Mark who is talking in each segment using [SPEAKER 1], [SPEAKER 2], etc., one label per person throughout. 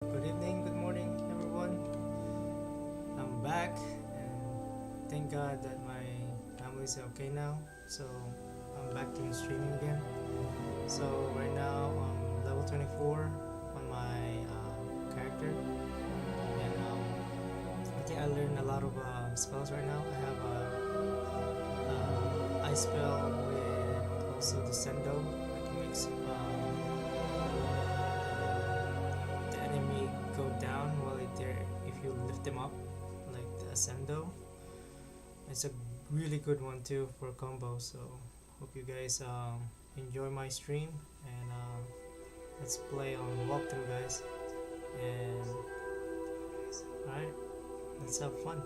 [SPEAKER 1] Good evening, good morning, everyone. I'm back, and thank God that my family is okay now. So I'm back to streaming again. So right now I'm level 24 on my character, and I think I learned a lot of spells right now. I have a ice spell with also the sendo that makes the enemy go down while they're if you lift them up, like the ascendo. It's a really good one too for a combo. So hope you guys enjoy my stream, and let's play on walkthrough, guys. And alright, let's have fun.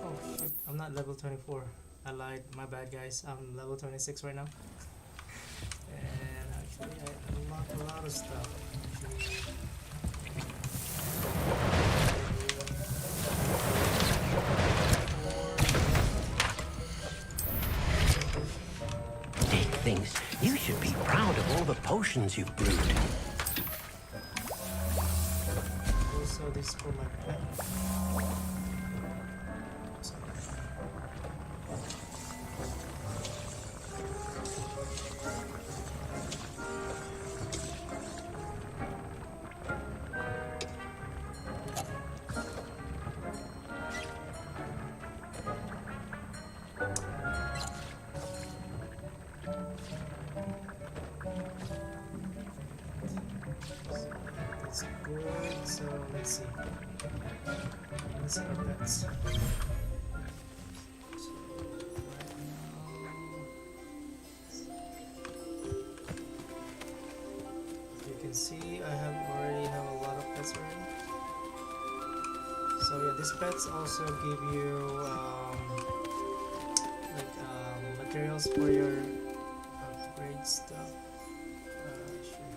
[SPEAKER 1] Oh shoot, I'm not level 24. I lied, my bad, guys. I'm level 26 right now. And actually I unlocked a lot of stuff.
[SPEAKER 2] Dick thinks you should be proud of all the potions you've brewed.
[SPEAKER 1] Also, this is for my pet. That's good. So let's see. Let's see our pets. So right now, as you can see, I already have a lot of pets already. So yeah, these pets also give you materials for your upgrade stuff. Sure.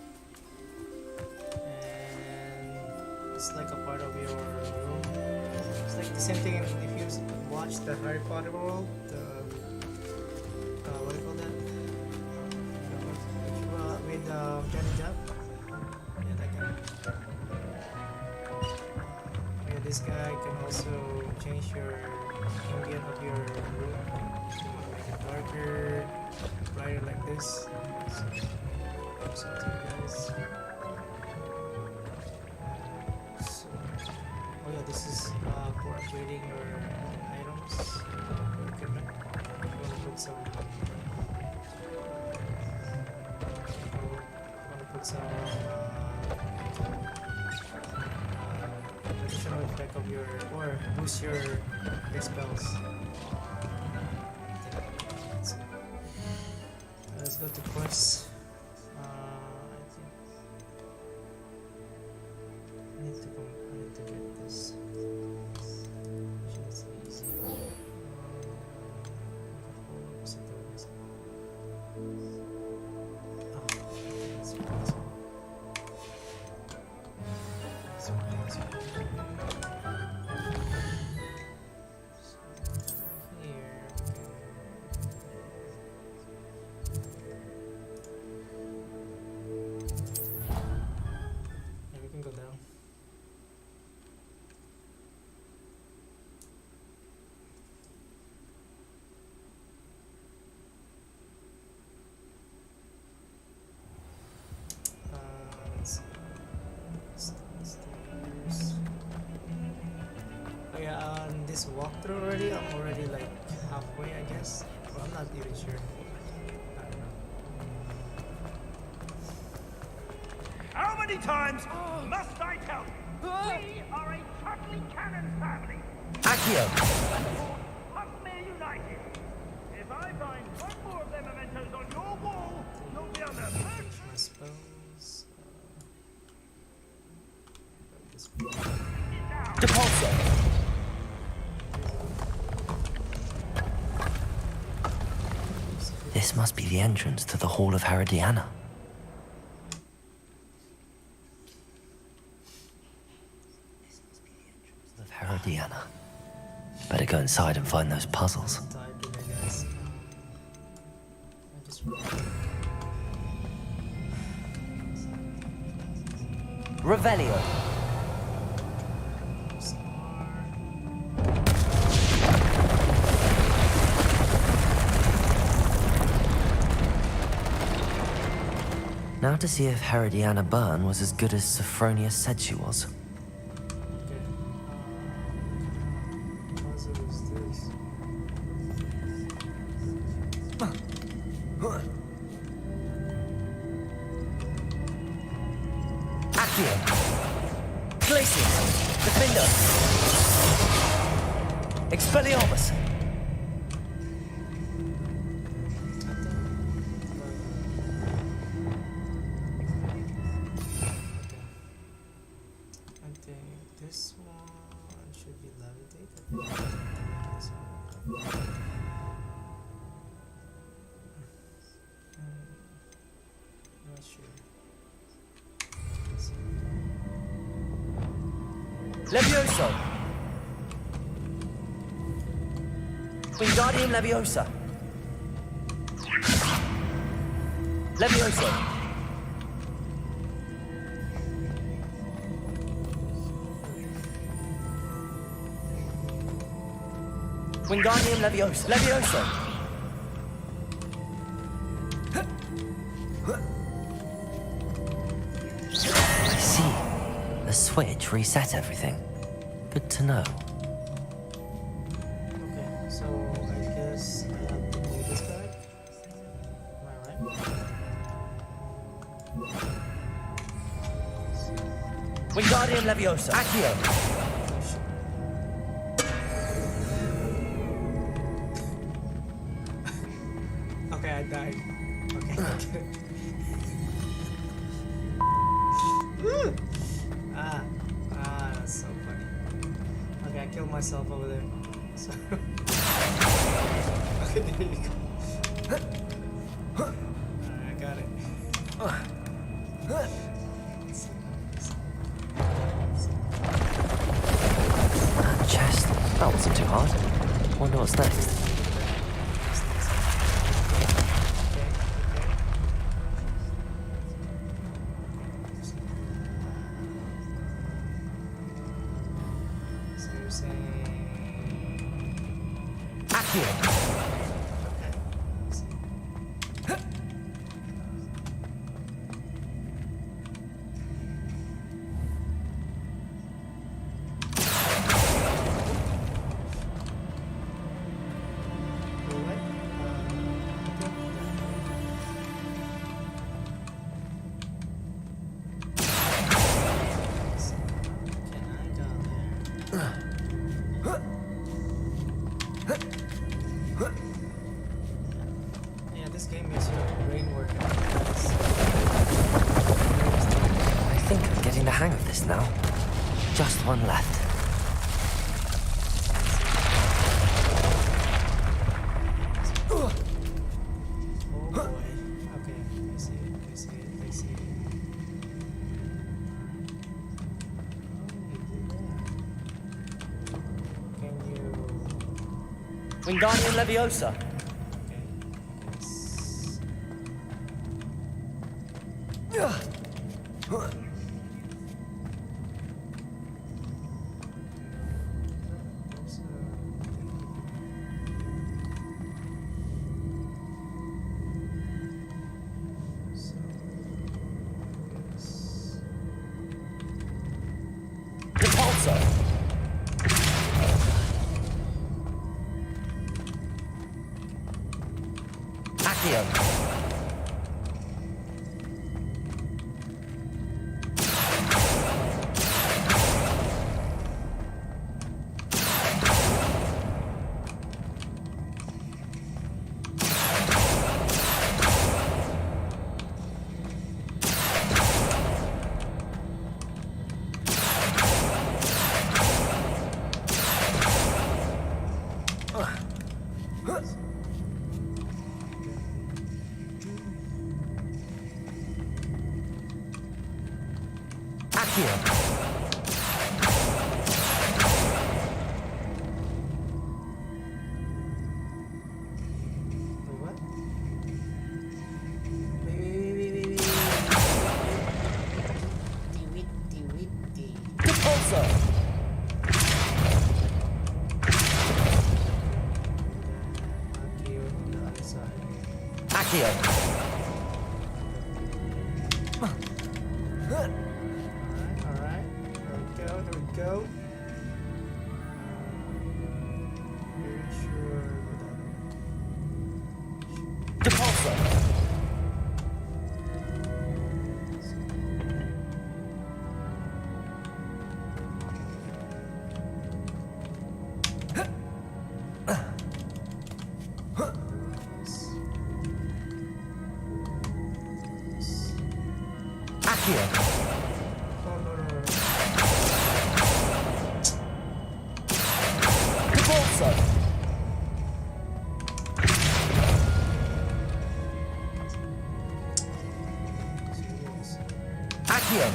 [SPEAKER 1] And it's like a part of your room. It's like the same thing if you watch the Harry Potter world. The what do you call that? With Johnny Depp. Yeah, that guy. Yeah, this guy can also change your ambient of your room. If you want to make it darker, brighter like this. So to you guys. So, oh yeah, this is for upgrading your items, your equipment. If you want to put some, additional effect of your or boost your spells. So, let's go to quests. I think I need to get this. It's easy. We can go down. Let's see. Stairs. Oh yeah, on this walkthrough already, I'm already like halfway, I guess. Well, I'm not even sure. I don't know.
[SPEAKER 3] How many times must I tell you? We are a cuddly cannon family.
[SPEAKER 2] Accio!
[SPEAKER 3] Husband united. If I find one more of them mementos on your wall, you'll be on the bench.
[SPEAKER 1] My spells. This
[SPEAKER 2] Depulso! This must be the entrance to the Hall of Herodiana. Of Herodiana. Better go inside and find those puzzles.
[SPEAKER 1] I'm tired today, guys. I just
[SPEAKER 2] Revelio. Now to see if Herodiana Byrne was as good as Sophronia said she was.
[SPEAKER 1] okay. Puzzle is this?
[SPEAKER 2] Accio. Glacius. Defender. Expelliarmus.
[SPEAKER 1] I think this one should be levitate. This one. Not sure.
[SPEAKER 2] Levioso. Wingardium Leviosa. Levioso. Wingardium Leviosa. Levioso. I see. The switch reset everything. Good to know.
[SPEAKER 1] Okay, so I guess I have to pull this back. Am I right?
[SPEAKER 2] Wingardium Leviosa. Accio.
[SPEAKER 1] Okay, I died. Okay. That's so funny. Okay, I killed myself over there. So okay, there you go. Alright, I got it. Let's see.
[SPEAKER 2] Chest. That wasn't too hard. Wonder what's next.
[SPEAKER 1] So you're saying
[SPEAKER 2] Accio.
[SPEAKER 1] Yeah, this game makes your brain work.
[SPEAKER 2] I think I'm getting the hang of this now. Just one left.
[SPEAKER 1] Oh boy. Okay, I see it, I see it, I see it. Can you...
[SPEAKER 2] Wingardium Leviosa.
[SPEAKER 1] Okay, yes.
[SPEAKER 2] Repulsor. Accio. Accio.
[SPEAKER 1] Wait, what? Wait. Witty.
[SPEAKER 2] Repulsor.
[SPEAKER 1] Akio on the other side.
[SPEAKER 2] Accio.
[SPEAKER 1] Alright. Here we go. Very sure
[SPEAKER 2] Repulsor. Accio.
[SPEAKER 1] Oh no.
[SPEAKER 2] Repulsor.
[SPEAKER 1] Serious.
[SPEAKER 2] Accio.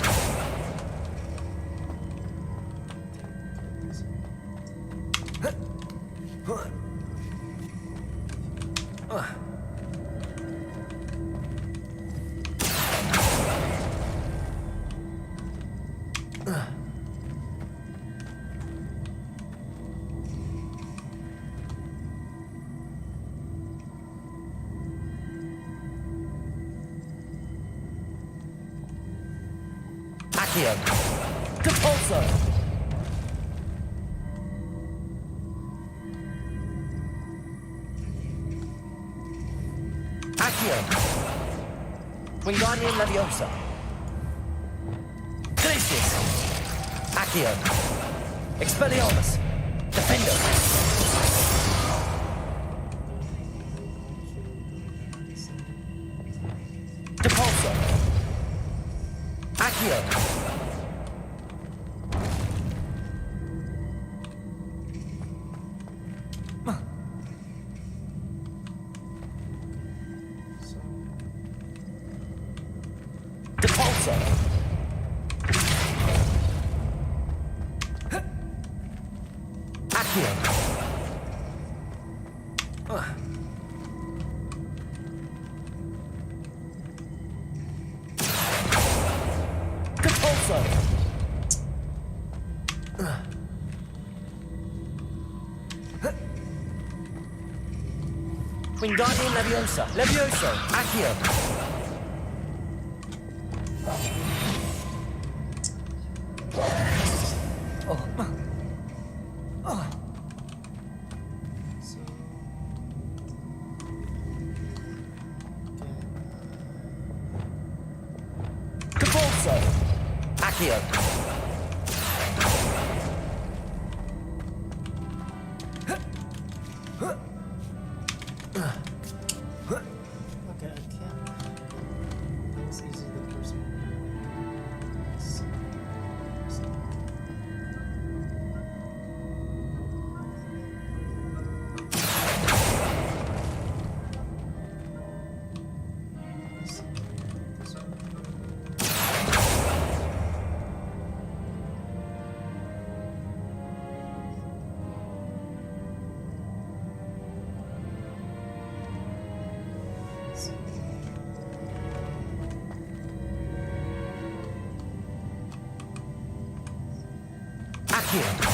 [SPEAKER 2] Accio. Repulsor. Accio. Wingardium Leviosa. Glacius. Accio. Expelliarmus. Defender. Repulsor. Accio.
[SPEAKER 1] So,
[SPEAKER 2] Repulsor. Accio. Repulsor. Wingardium Leviosa. Levioso. Accio.
[SPEAKER 1] so
[SPEAKER 2] Repulsor. Accio.
[SPEAKER 1] okay, I can't. That's easy the first one.
[SPEAKER 2] Accio.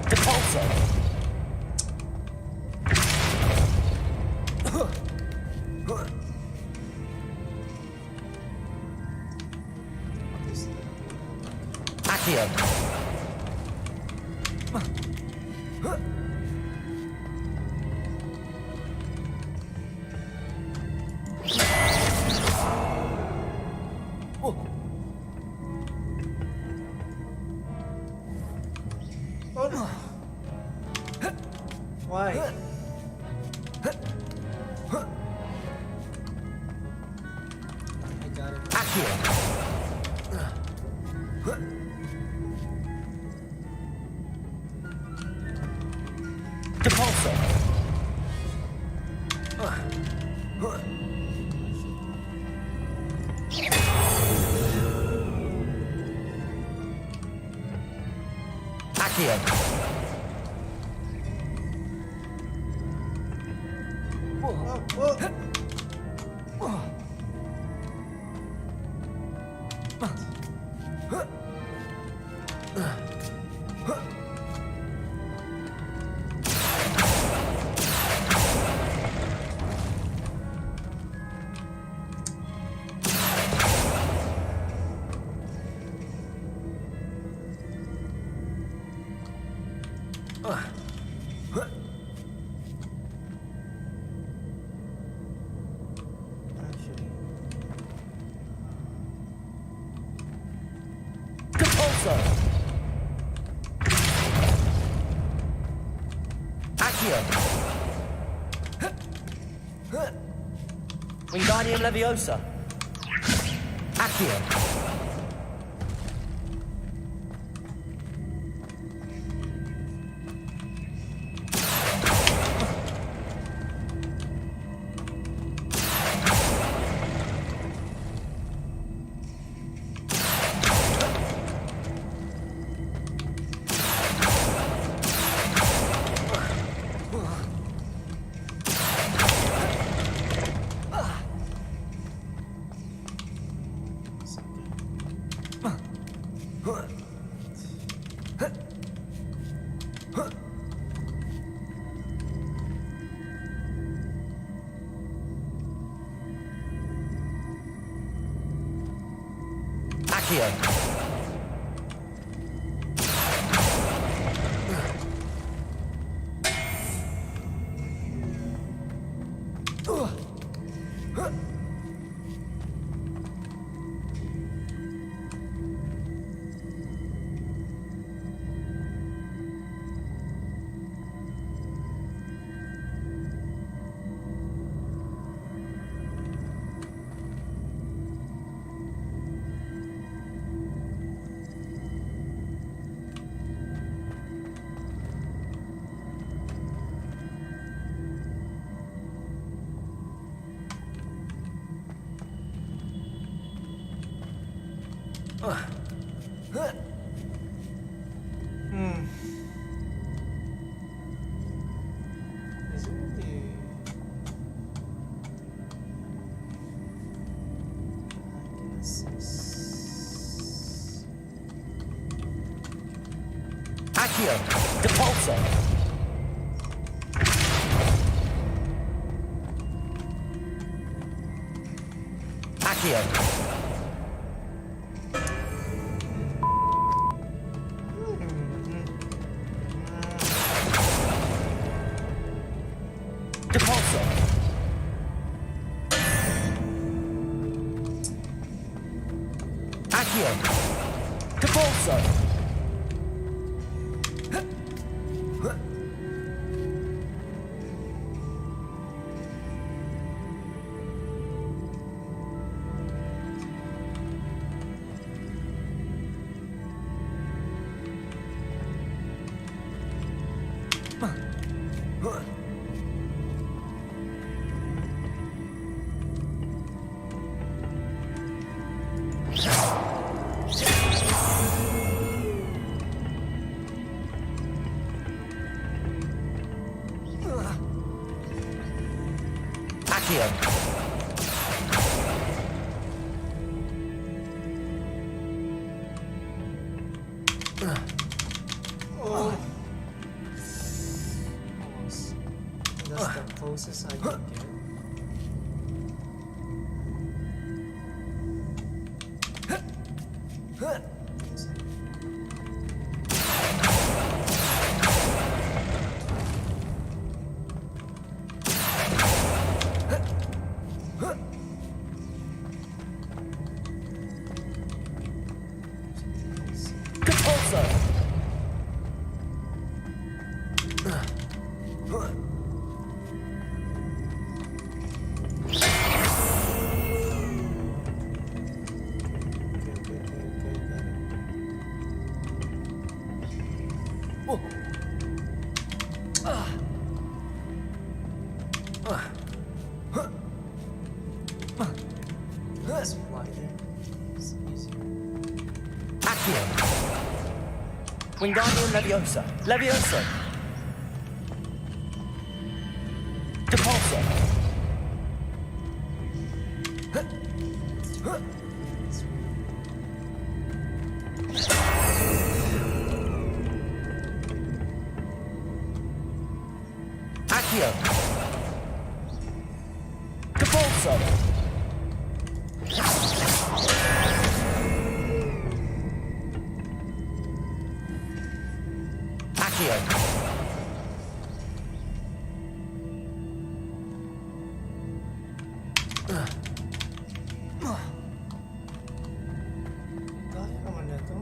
[SPEAKER 2] Repulsor. Accio.
[SPEAKER 1] Oh no! Why? I got it.
[SPEAKER 2] Accio. Depulso. Accio.
[SPEAKER 1] Oh, whoa. Actually,
[SPEAKER 2] Depulso. Accio. Wingardium Leviosa. Accio.
[SPEAKER 1] it's okay.
[SPEAKER 2] Accio.
[SPEAKER 1] Hmm. Is it really? I guess it's...
[SPEAKER 2] Accio. Depulso. Accio. Depulso. Accio. Depulso. Accio.
[SPEAKER 1] Oh. Almost. That's the closest I can get.
[SPEAKER 2] Depulso.
[SPEAKER 1] Just fly there. It's easier.
[SPEAKER 2] Accio. Wingardium Leviosa. Leviosa. Depulso. Accio. Depulso. Accio.
[SPEAKER 1] Kaya naman na to.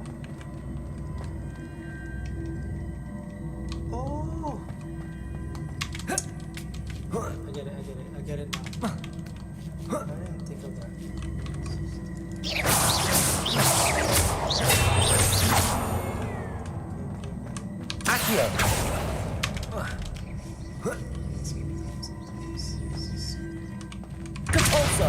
[SPEAKER 1] Oh! I get it now. I didn't think of that.
[SPEAKER 2] Accio. Depulso.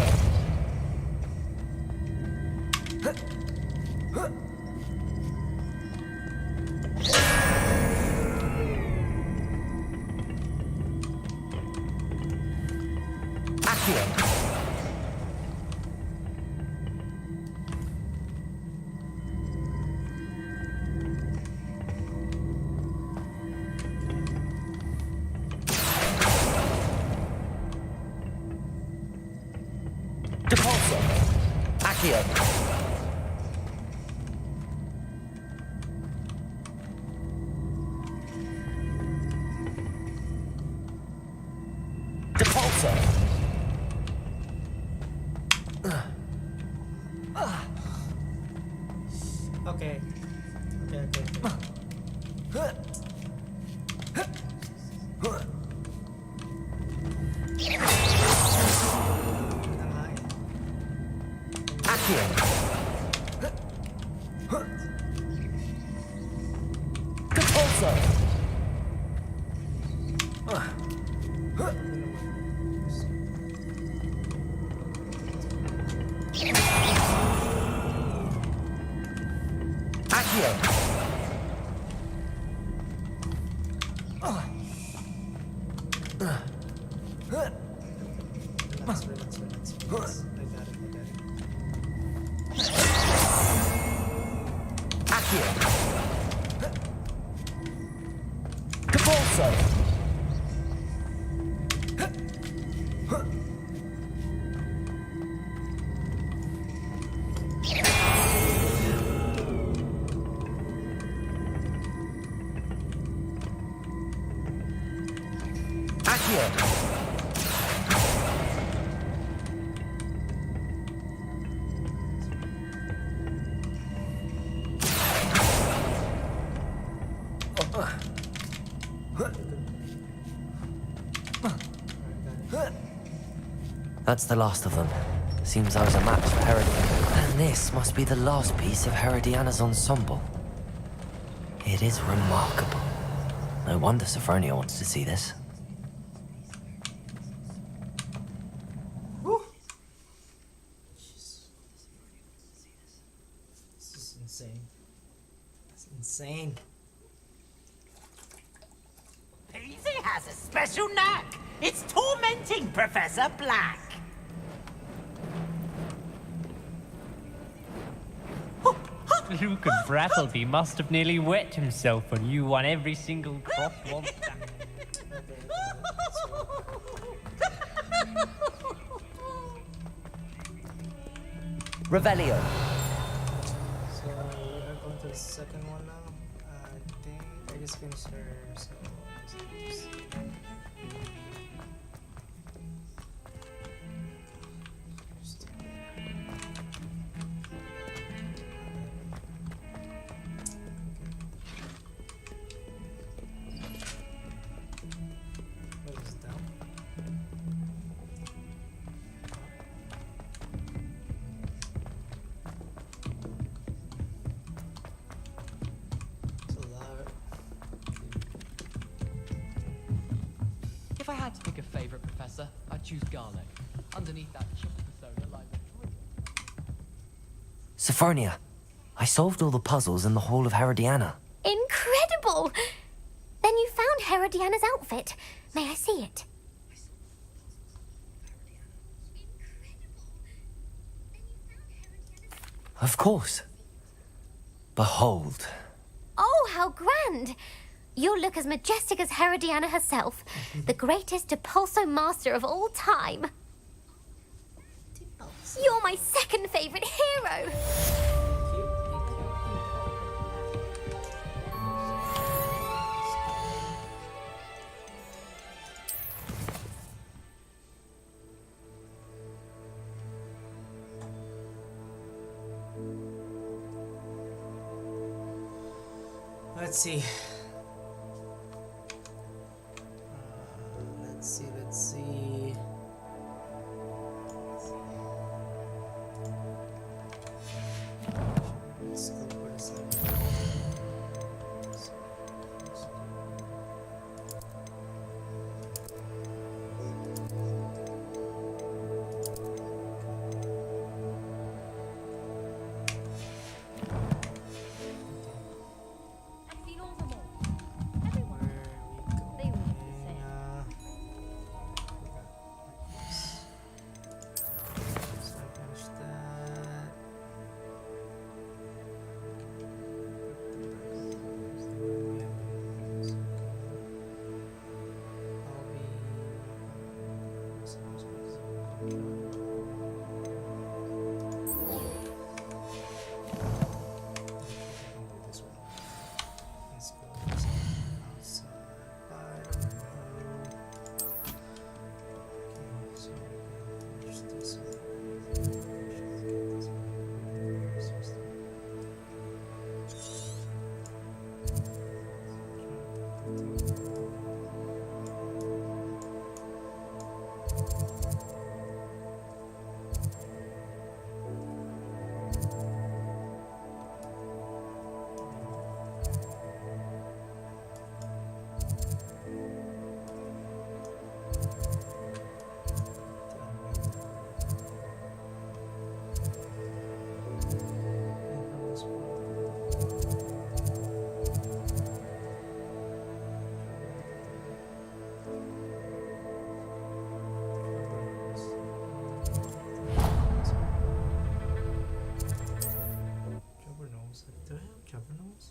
[SPEAKER 2] Accio. Depulso. Accio. Depulso.
[SPEAKER 1] Okay. Nangay.
[SPEAKER 2] Accio. Depulso. Accio.
[SPEAKER 1] Relax. I got it.
[SPEAKER 2] Accio. Depulso. Accio. That's the last of them. Seems I was a match for Herodiana. And this must be the last piece of Herodiana's ensemble. It is remarkable. No wonder Sophronia wants to see this.
[SPEAKER 1] Woo! This is insane. That's insane.
[SPEAKER 4] Easy has a special knack. It's tormenting Professor Black.
[SPEAKER 5] Luke and Brattleby must have nearly wet himself when you won every single cross monster.
[SPEAKER 2] Revelio.
[SPEAKER 1] So we're going to the second one now. I think I just finished her, so let's see. What is down? It's a lot.
[SPEAKER 6] If I had to pick a favorite professor, I'd choose garlic. Underneath that chocolate soda lies a dream.
[SPEAKER 2] Sophronia, I solved all the puzzles in the Hall of Herodiana.
[SPEAKER 7] Incredible! Then you found Herodiana's outfit. May I see it?
[SPEAKER 2] Of course. Behold.
[SPEAKER 7] Oh, how grand! You'll look as majestic as Herodiana herself, the greatest Depulso master of all time. You're my second favorite hero!
[SPEAKER 1] Let's see. Let's see. Let's go for the side.
[SPEAKER 7] I've seen all the malls. Everyone. They all look the same.
[SPEAKER 1] So I finished that. Let's go outside. I don't know. Okay, so we can finish this one. Jabbernos. Do I have Jabbernos?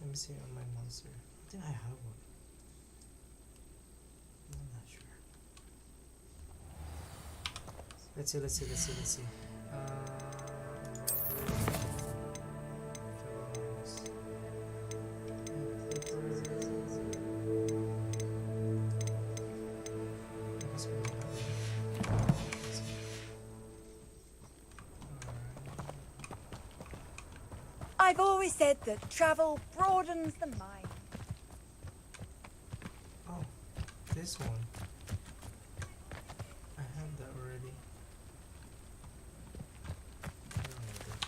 [SPEAKER 1] Let me see on my monster. I think I have one. I'm not sure. Let's see.
[SPEAKER 8] I've always said that travel broadens the mind.
[SPEAKER 1] Oh, this one. I have that already. I don't need that.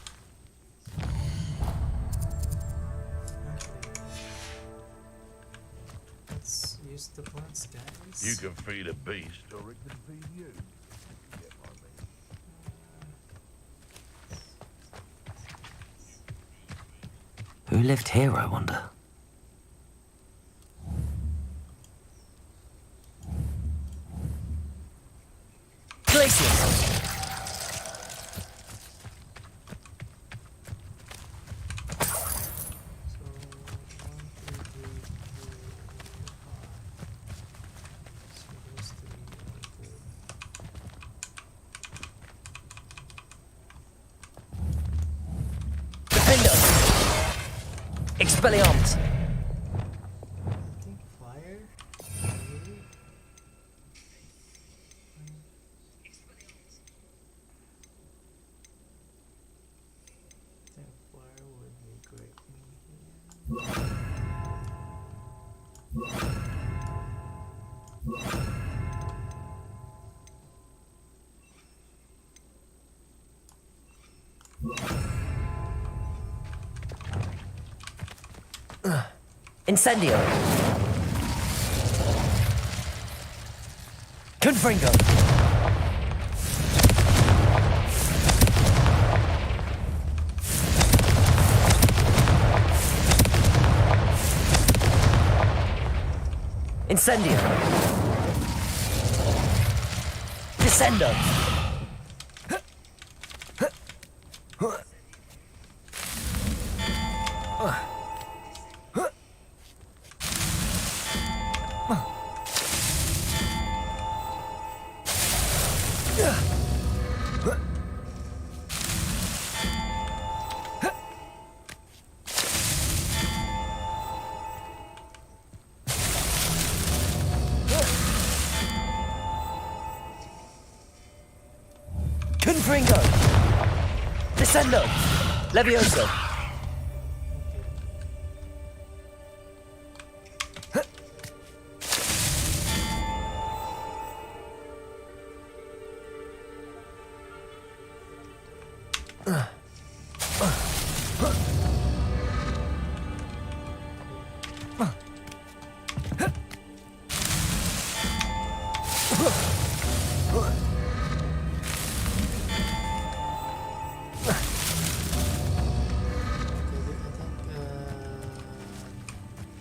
[SPEAKER 1] Actually, let's use the plants, guys.
[SPEAKER 3] You can feed a beast, or it can feed you. Get my meat.
[SPEAKER 2] Who lived here, I wonder? Places!
[SPEAKER 1] So, 1, 2, 3, 4, 5. So those 3 are good.
[SPEAKER 2] Defender! Expelliarmus!
[SPEAKER 1] I think fire? Maybe? I think fire would be great in here.
[SPEAKER 2] Incendio! Confringo! Incendio! Descendo! Confringo! Descendo! Levioso!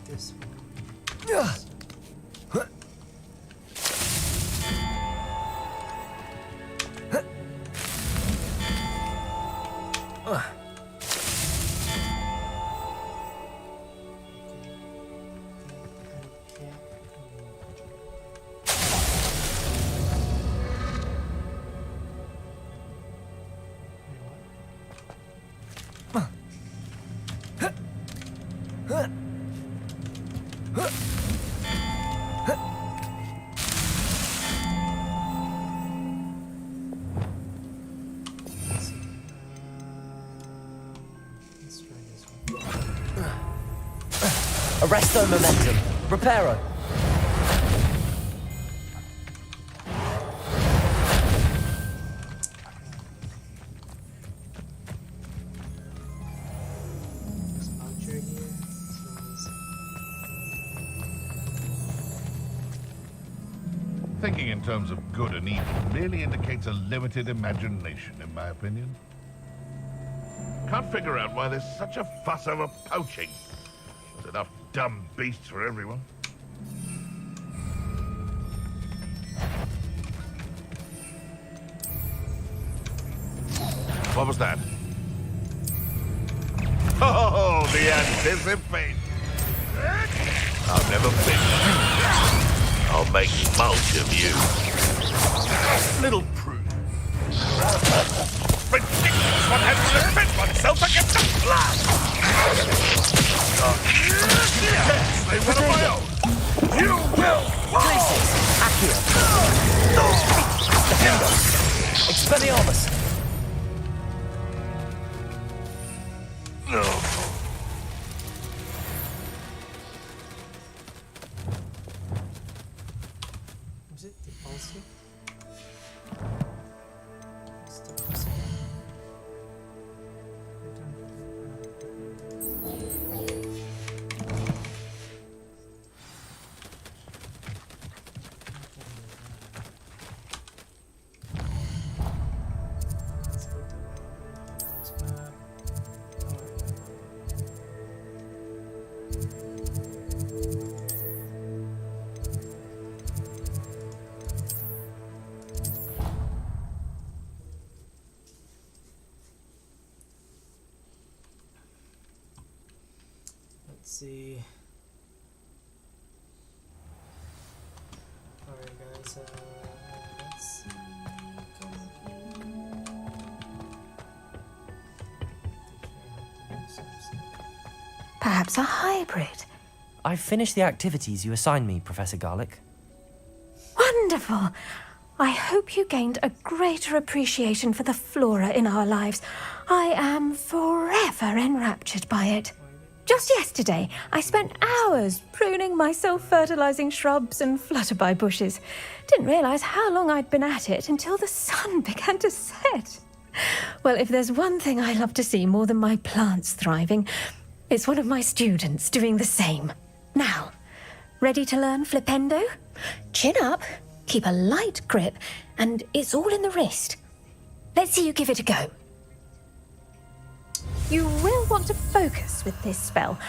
[SPEAKER 1] This one. Let's try this one.
[SPEAKER 2] Arresto momentum. Reparo.
[SPEAKER 1] There's voucher here. So let's
[SPEAKER 9] Thinking in terms of good and evil merely indicates a limited imagination, in my opinion. Can't figure out why there's such a fuss over poaching. There's enough dumb beasts for everyone. What was that? Oh, the anticipation! I've never been. I'll make mulch of you. Little prude. Ridiculous! One has to defend oneself against the blood! Yes, they one of my own! You will fall!
[SPEAKER 2] Glacius. Accio. Defendo. Expelliarmus.
[SPEAKER 9] No.
[SPEAKER 1] Was it the pulsing? It's the pulsing. Let's go to Hogwarts map. Let's see. Alright guys, let's see. Come here.
[SPEAKER 10] Perhaps a hybrid.
[SPEAKER 2] I've finished the activities you assigned me, Professor Garlick.
[SPEAKER 10] Wonderful. I hope you gained a greater appreciation for the flora in our lives. I am forever enraptured by it. Just yesterday, I spent hours pruning my self-fertilizing shrubs and flutterby bushes. Didn't realize how long I'd been at it until the sun began to set. Well, if there's one thing I love to see more than my plants thriving, it's one of my students doing the same. Now, ready to learn Flipendo? Chin up, Keep a light grip, and it's all in the wrist. Let's see you give it a go. You will want to focus with this spell.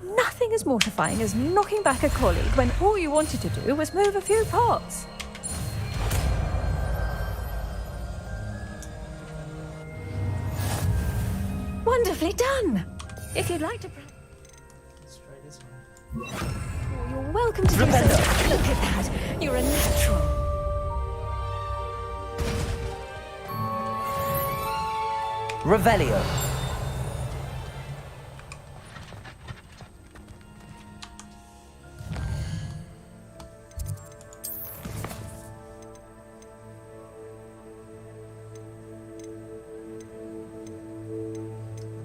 [SPEAKER 10] Nothing as mortifying as knocking back a colleague when all you wanted to do was move a few pots. Wonderfully done. If you'd like to...
[SPEAKER 1] Let's try this one.
[SPEAKER 10] Oh, you're welcome to do so. Look at that. You're a natural.
[SPEAKER 2] Revelio.
[SPEAKER 1] I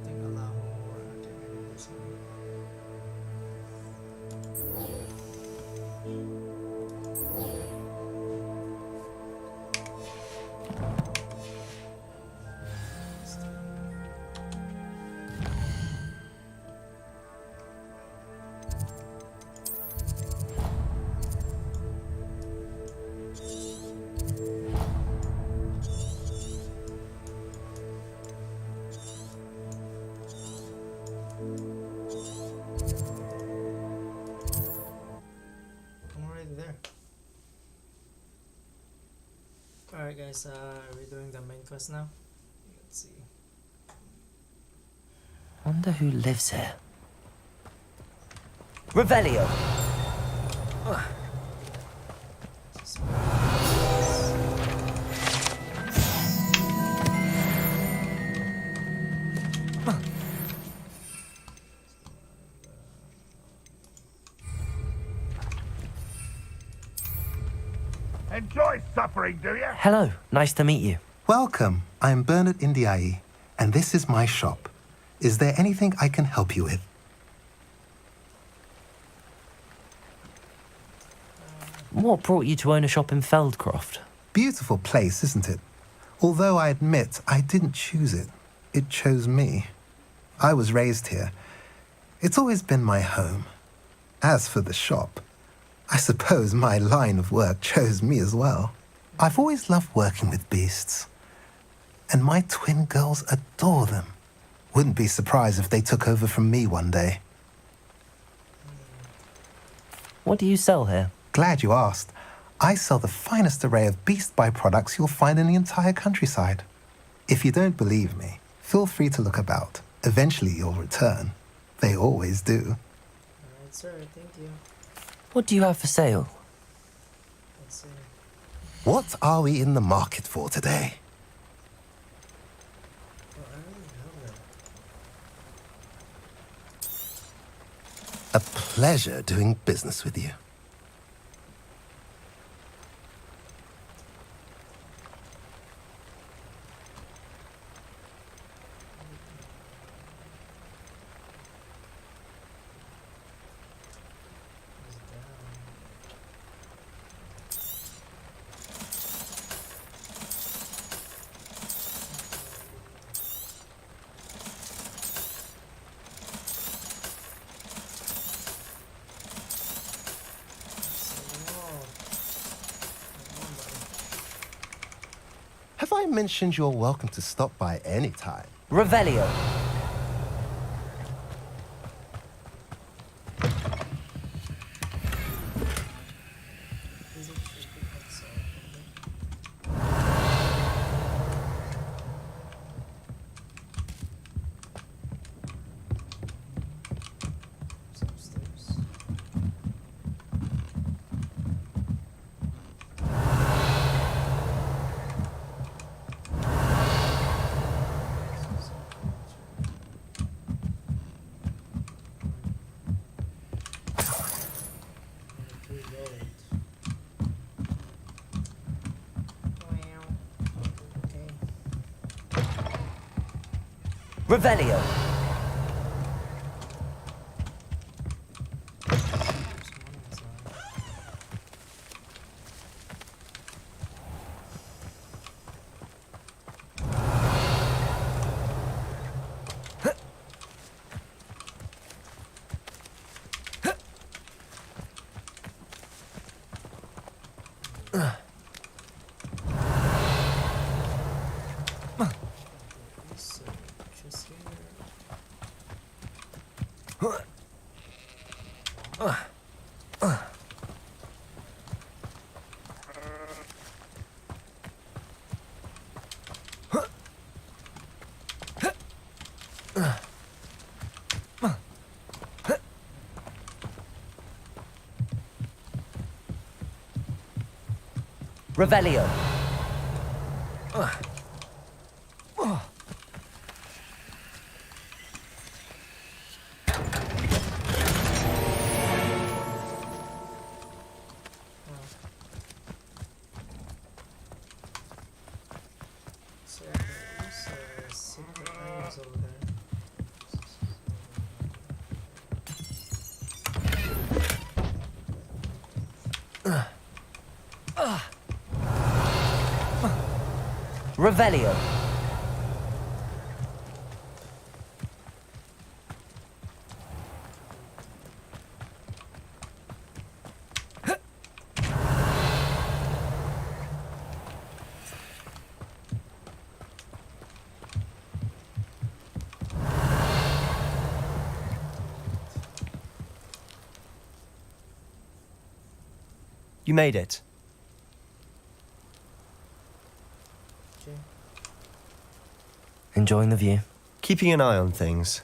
[SPEAKER 1] think allow more. This one. I'm already there. Alright guys, are we doing the main quest now? Let's see.
[SPEAKER 2] Wonder who lives here. Revelio.
[SPEAKER 9] Enjoy suffering, do you?
[SPEAKER 2] Hello, nice to meet you.
[SPEAKER 11] Welcome. I'm Bernard Indiai, and this is my shop. Is there anything I can help you with?
[SPEAKER 2] What brought you to own a shop in Feldcroft?
[SPEAKER 11] Beautiful place, isn't it? Although I admit I didn't choose it. It chose me. I was raised here. It's always been my home. As for the shop, I suppose my line of work chose me as well. I've always loved working with beasts. And my twin girls adore them. Wouldn't be surprised if they took over from me one day.
[SPEAKER 2] What do you sell here?
[SPEAKER 11] Glad you asked. I sell the finest array of beast byproducts you'll find in the entire countryside. If you don't believe me, feel free to look about. Eventually you'll return. They always do.
[SPEAKER 1] Alright sir, thank you.
[SPEAKER 2] What do you have for sale?
[SPEAKER 1] Let's see.
[SPEAKER 11] What are we in the market for today?
[SPEAKER 1] Oh, I don't have that.
[SPEAKER 11] A pleasure doing business with you. Have I mentioned you're welcome to stop by any time?
[SPEAKER 2] Revelio. Revelio. Revelio.
[SPEAKER 1] So there's secret items over there.
[SPEAKER 2] Revelio.
[SPEAKER 12] You made it.
[SPEAKER 1] Okay.
[SPEAKER 2] Enjoying the view?
[SPEAKER 12] Keeping an eye on things.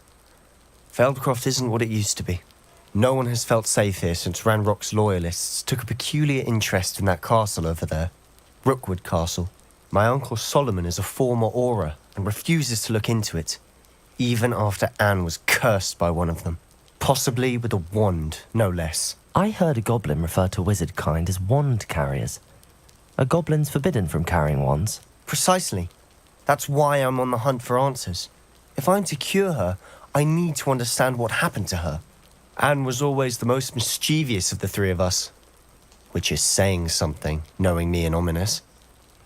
[SPEAKER 12] Feldcroft isn't what it used to be. No one has felt safe here since Ranrock's loyalists took a peculiar interest in that castle over there. Rookwood Castle. My uncle Solomon is a former Auror and refuses to look into it, even after Anne was cursed by one of them. Possibly with a wand, no less.
[SPEAKER 2] I heard a goblin refer to wizard kind as wand carriers. Are goblins forbidden from carrying wands?
[SPEAKER 12] Precisely. That's why I'm on the hunt for answers. If I'm to cure her, I need to understand what happened to her. Anne was always the most mischievous of the three of us. Which is saying something, knowing me and Ominous.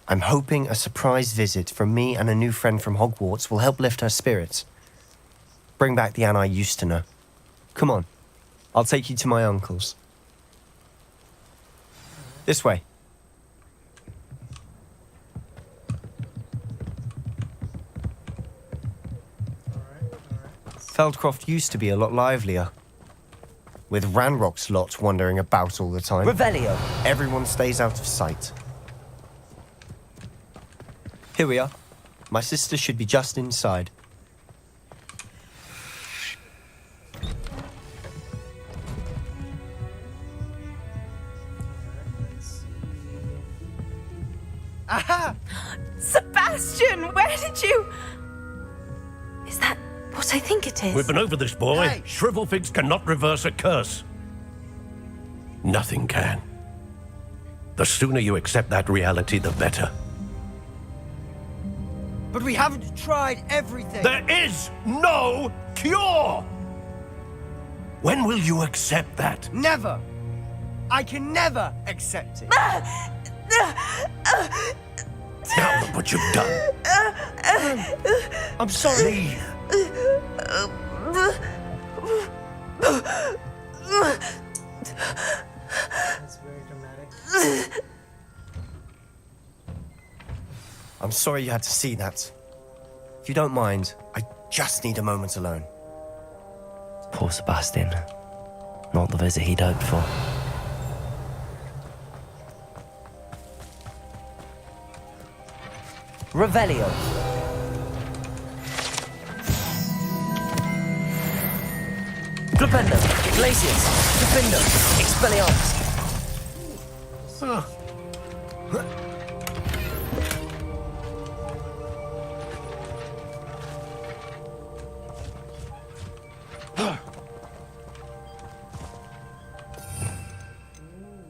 [SPEAKER 12] I'm hoping a surprise visit from me and a new friend from Hogwarts will help lift her spirits. Bring back the Anne I used to know. Come on. I'll take you to my uncle's. This way. Feldcroft used to be a lot livelier. With Ranrock's lot wandering about all the time.
[SPEAKER 2] Revelio.
[SPEAKER 12] Everyone stays out of sight. Here we are. My sister should be just inside.
[SPEAKER 8] Aha! Sebastian, where did you... Is that what I think it is?
[SPEAKER 13] We've been over this, boy.
[SPEAKER 8] Hey.
[SPEAKER 13] Shrivelfigs cannot reverse a curse. Nothing can. The sooner you accept that reality, the better.
[SPEAKER 8] But we haven't tried everything.
[SPEAKER 13] There is no cure! When will you accept that?
[SPEAKER 8] Never. I can never accept it.
[SPEAKER 13] Now look what you've done.
[SPEAKER 12] I'm sorry.
[SPEAKER 1] That's very dramatic.
[SPEAKER 12] I'm sorry you had to see that. If you don't mind, I just need a moment alone.
[SPEAKER 2] Poor Sebastian. Not the visit he'd hoped for. Revelio. Flipendo. Glacius. Defendo. Expelliarmus.
[SPEAKER 1] Nice. Second one would be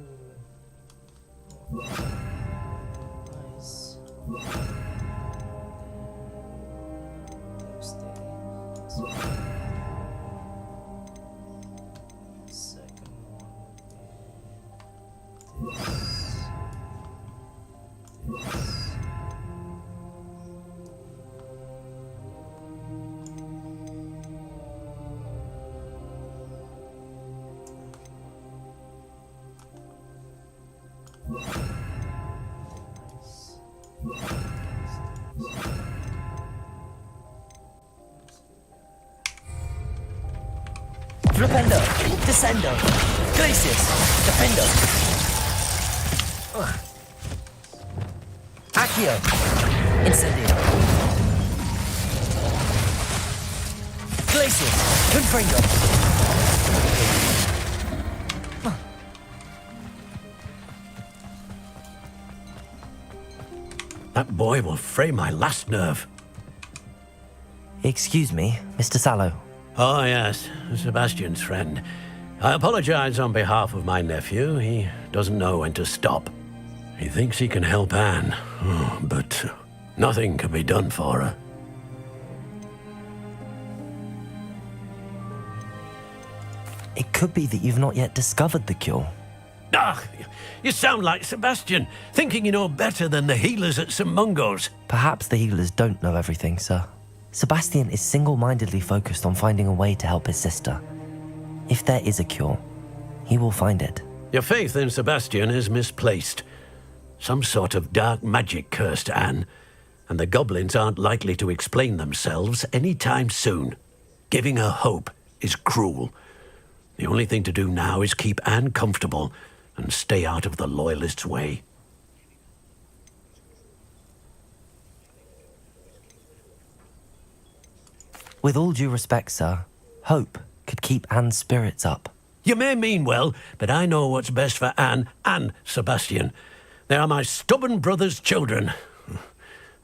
[SPEAKER 1] this.
[SPEAKER 2] Flipendo. Descendo. Glacius. Defendo. Accio. Incendio. Glacius. Confringo.
[SPEAKER 13] That boy will fray my last nerve.
[SPEAKER 2] Excuse me, Mr. Sallow.
[SPEAKER 13] Oh, yes, Sebastian's friend. I apologize on behalf of my nephew. He doesn't know when to stop. He thinks he can help Anne, but nothing can be done for her.
[SPEAKER 2] It could be that you've not yet discovered the cure.
[SPEAKER 13] Ah, you sound like Sebastian, thinking you know better than the healers at St. Mungo's.
[SPEAKER 2] Perhaps the healers don't know everything, sir. Sebastian is single-mindedly focused on finding a way to help his sister. If there is a cure, he will find it.
[SPEAKER 13] Your faith in Sebastian is misplaced. Some sort of dark magic cursed Anne, and the goblins aren't likely to explain themselves any time soon. Giving her hope is cruel. The only thing to do now is keep Anne comfortable and stay out of the Loyalists' way.
[SPEAKER 2] With all due respect, sir, hope could keep Anne's spirits up.
[SPEAKER 13] You may mean well, but I know what's best for Anne and Sebastian. They are my stubborn brother's children.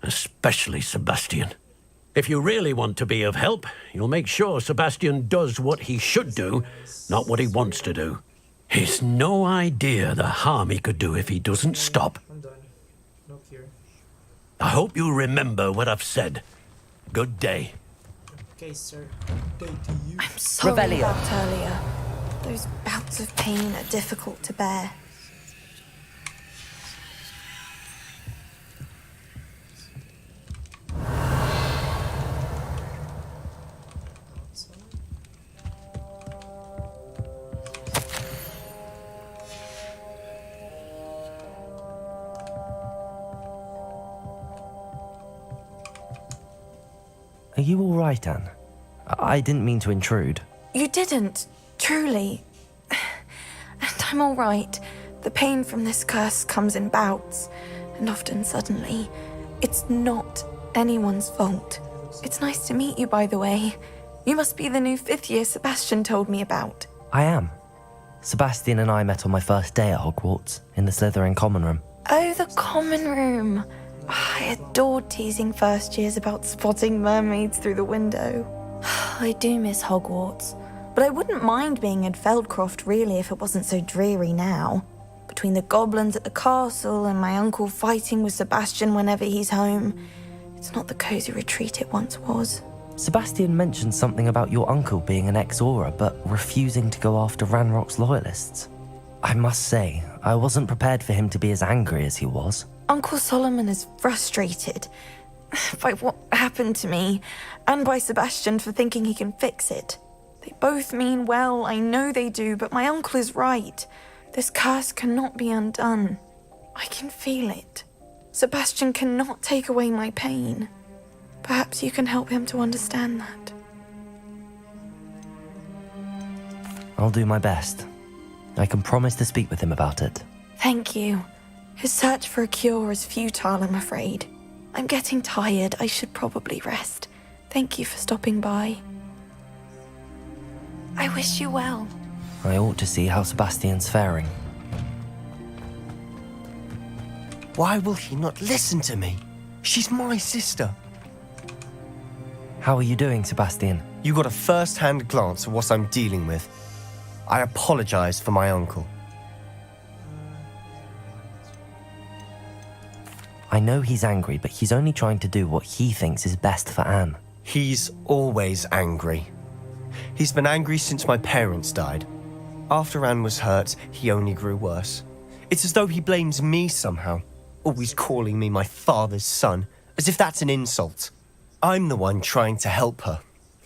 [SPEAKER 13] Especially Sebastian. If you really want to be of help, you'll make sure Sebastian does what he should do, not what he wants to do. He's no idea the harm he could do if he doesn't stop.
[SPEAKER 1] I'm done. No cure.
[SPEAKER 13] I hope you remember what I've said. Good day.
[SPEAKER 1] Okay, sir. Day to you.
[SPEAKER 8] I'm sorry
[SPEAKER 2] Revelio.
[SPEAKER 8] about earlier. Those bouts of pain are difficult to bear.
[SPEAKER 2] Are you all right, Anne? I didn't mean to intrude.
[SPEAKER 8] You didn't, truly. And I'm all right. The pain from this curse comes in bouts, and often suddenly. It's not anyone's fault. It's nice to meet you, by the way. You must be the new 5th year Sebastian told me about.
[SPEAKER 2] I am. Sebastian and I met on my first day at Hogwarts, in the Slytherin common room.
[SPEAKER 8] Oh, the common room. I adored teasing first years about spotting mermaids through the window. I do miss Hogwarts, but I wouldn't mind being in Feldcroft really if it wasn't so dreary now. Between the goblins at the castle and my uncle fighting with Sebastian whenever he's home, it's not the cozy retreat it once was.
[SPEAKER 2] Sebastian mentioned something about your uncle being an ex-Auror, but refusing to go after Ranrock's loyalists. I must say, I wasn't prepared for him to be as angry as he was.
[SPEAKER 8] Uncle Solomon is frustrated by what happened to me, and by Sebastian for thinking he can fix it. They both mean well, I know they do, but my uncle is right. This curse cannot be undone. I can feel it. Sebastian cannot take away my pain. Perhaps you can help him to understand that.
[SPEAKER 2] I'll do my best. I can promise to speak with him about it.
[SPEAKER 8] Thank you. His search for a cure is futile, I'm afraid. I'm getting tired. I should probably rest. Thank you for stopping by. I wish you well.
[SPEAKER 2] I ought to see how Sebastian's faring.
[SPEAKER 12] Why will he not listen to me? She's my sister.
[SPEAKER 2] How are you doing, Sebastian?
[SPEAKER 12] You got a first-hand glance at what I'm dealing with. I apologize for my uncle.
[SPEAKER 2] I know he's angry, but he's only trying to do what he thinks is best for Anne.
[SPEAKER 12] He's always angry. He's been angry since my parents died. After Anne was hurt, he only grew worse. It's as though he blames me somehow, always calling me my father's son, as if that's an insult. I'm the one trying to help her.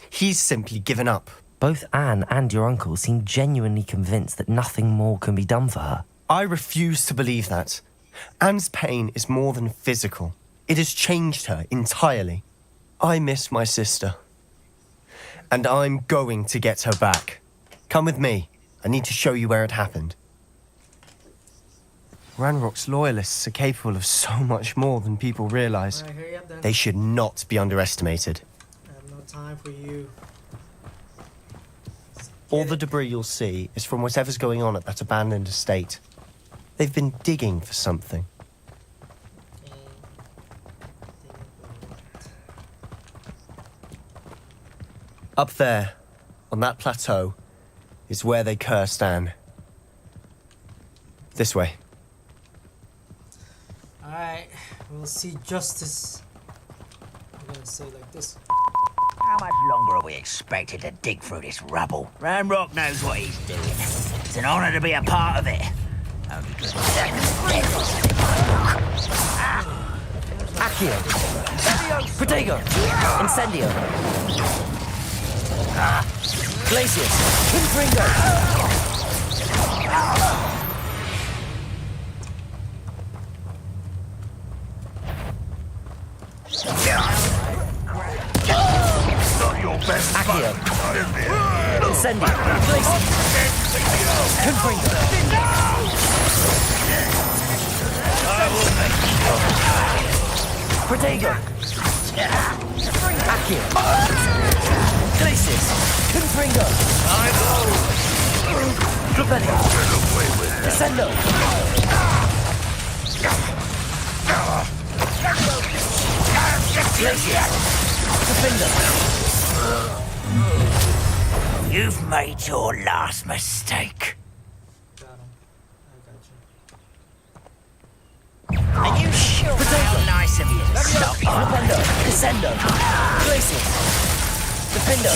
[SPEAKER 12] He's simply given up.
[SPEAKER 2] Both Anne and your uncle seem genuinely convinced that nothing more can be done for her.
[SPEAKER 12] I refuse to believe that. Anne's pain is more than physical. It has changed her entirely. I miss my sister. And I'm going to get her back. Come with me. I need to show you where it happened. Ranrock's loyalists are capable of so much more than people realize.
[SPEAKER 1] Alright, hurry up then.
[SPEAKER 12] They should not be underestimated.
[SPEAKER 1] I have no time for you.
[SPEAKER 12] All the debris you'll see is from whatever's going on at that abandoned estate. They've been digging for something. Up there, on that plateau, is where they cursed Anne. This way.
[SPEAKER 1] Alright, we'll see justice. I'm gonna say like this.
[SPEAKER 4] How much longer are we expected to dig through this rubble? Ranrock knows what he's doing. It's an honor to be a part of it.
[SPEAKER 2] Accio! Protego! Incendio! Glacius! Confringo!
[SPEAKER 9] Not your best
[SPEAKER 2] Accio!
[SPEAKER 9] fight.
[SPEAKER 2] Incendio! Glacius! Confringo! Protego! Accio! Glacius! Confringo! Propelio! Descendo! Glacius! Defender!
[SPEAKER 4] You've made your last mistake.
[SPEAKER 1] Got him. I got you.
[SPEAKER 4] Are you sure how nice of you to stop?
[SPEAKER 2] Propendo! Descendo! Glacius! Defender!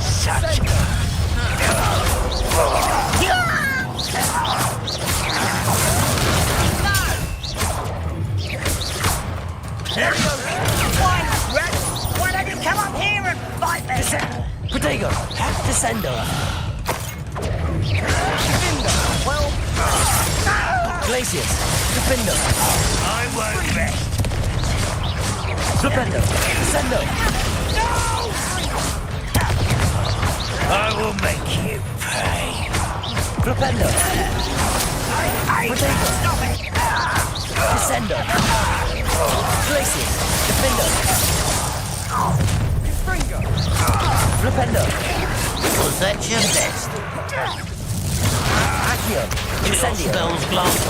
[SPEAKER 4] Such Why don't you come up here and fight me?
[SPEAKER 2] Protego! Descendo!
[SPEAKER 4] Well,
[SPEAKER 2] Glacius! Defender!
[SPEAKER 4] I won't rest.
[SPEAKER 2] Propendo! Descendo!
[SPEAKER 4] I will make you pay.
[SPEAKER 2] Propendo! Protego!
[SPEAKER 4] Stop it!
[SPEAKER 2] Descendo! Glacius! Defender! Propendo!
[SPEAKER 4] Was that your best?
[SPEAKER 2] Accio! Incendio!
[SPEAKER 4] Spells blast.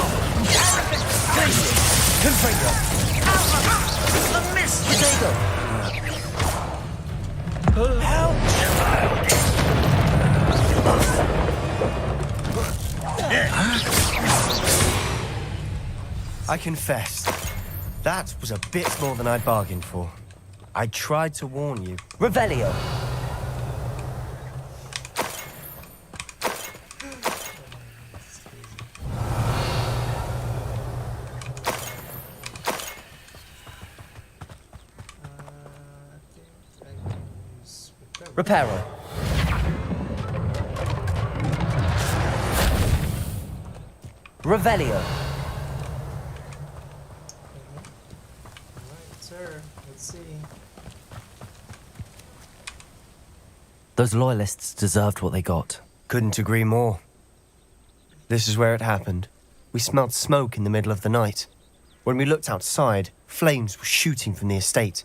[SPEAKER 2] Glacius! Confringo!
[SPEAKER 4] The mist.
[SPEAKER 2] Protego!
[SPEAKER 12] I confess, that was a bit more than I bargained for. I tried to warn you.
[SPEAKER 2] Revelio! Reparo. Revelio.
[SPEAKER 1] Alright, sir. Let's see.
[SPEAKER 2] Those loyalists deserved what they got.
[SPEAKER 12] Couldn't agree more. This is where it happened. We smelled smoke in the middle of the night. When we looked outside, flames were shooting from the estate.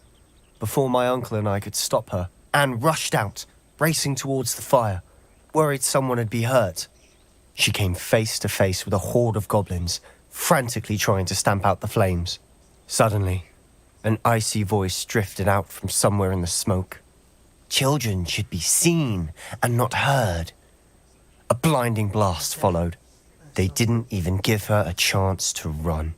[SPEAKER 12] Before my uncle and I could stop her, Anne rushed out, racing towards the fire, worried someone had been hurt. She came face to face with a horde of goblins, frantically trying to stamp out the flames. Suddenly, an icy voice drifted out from somewhere in the smoke. Children should be seen and not heard. A blinding blast followed. They didn't even give her a chance to run.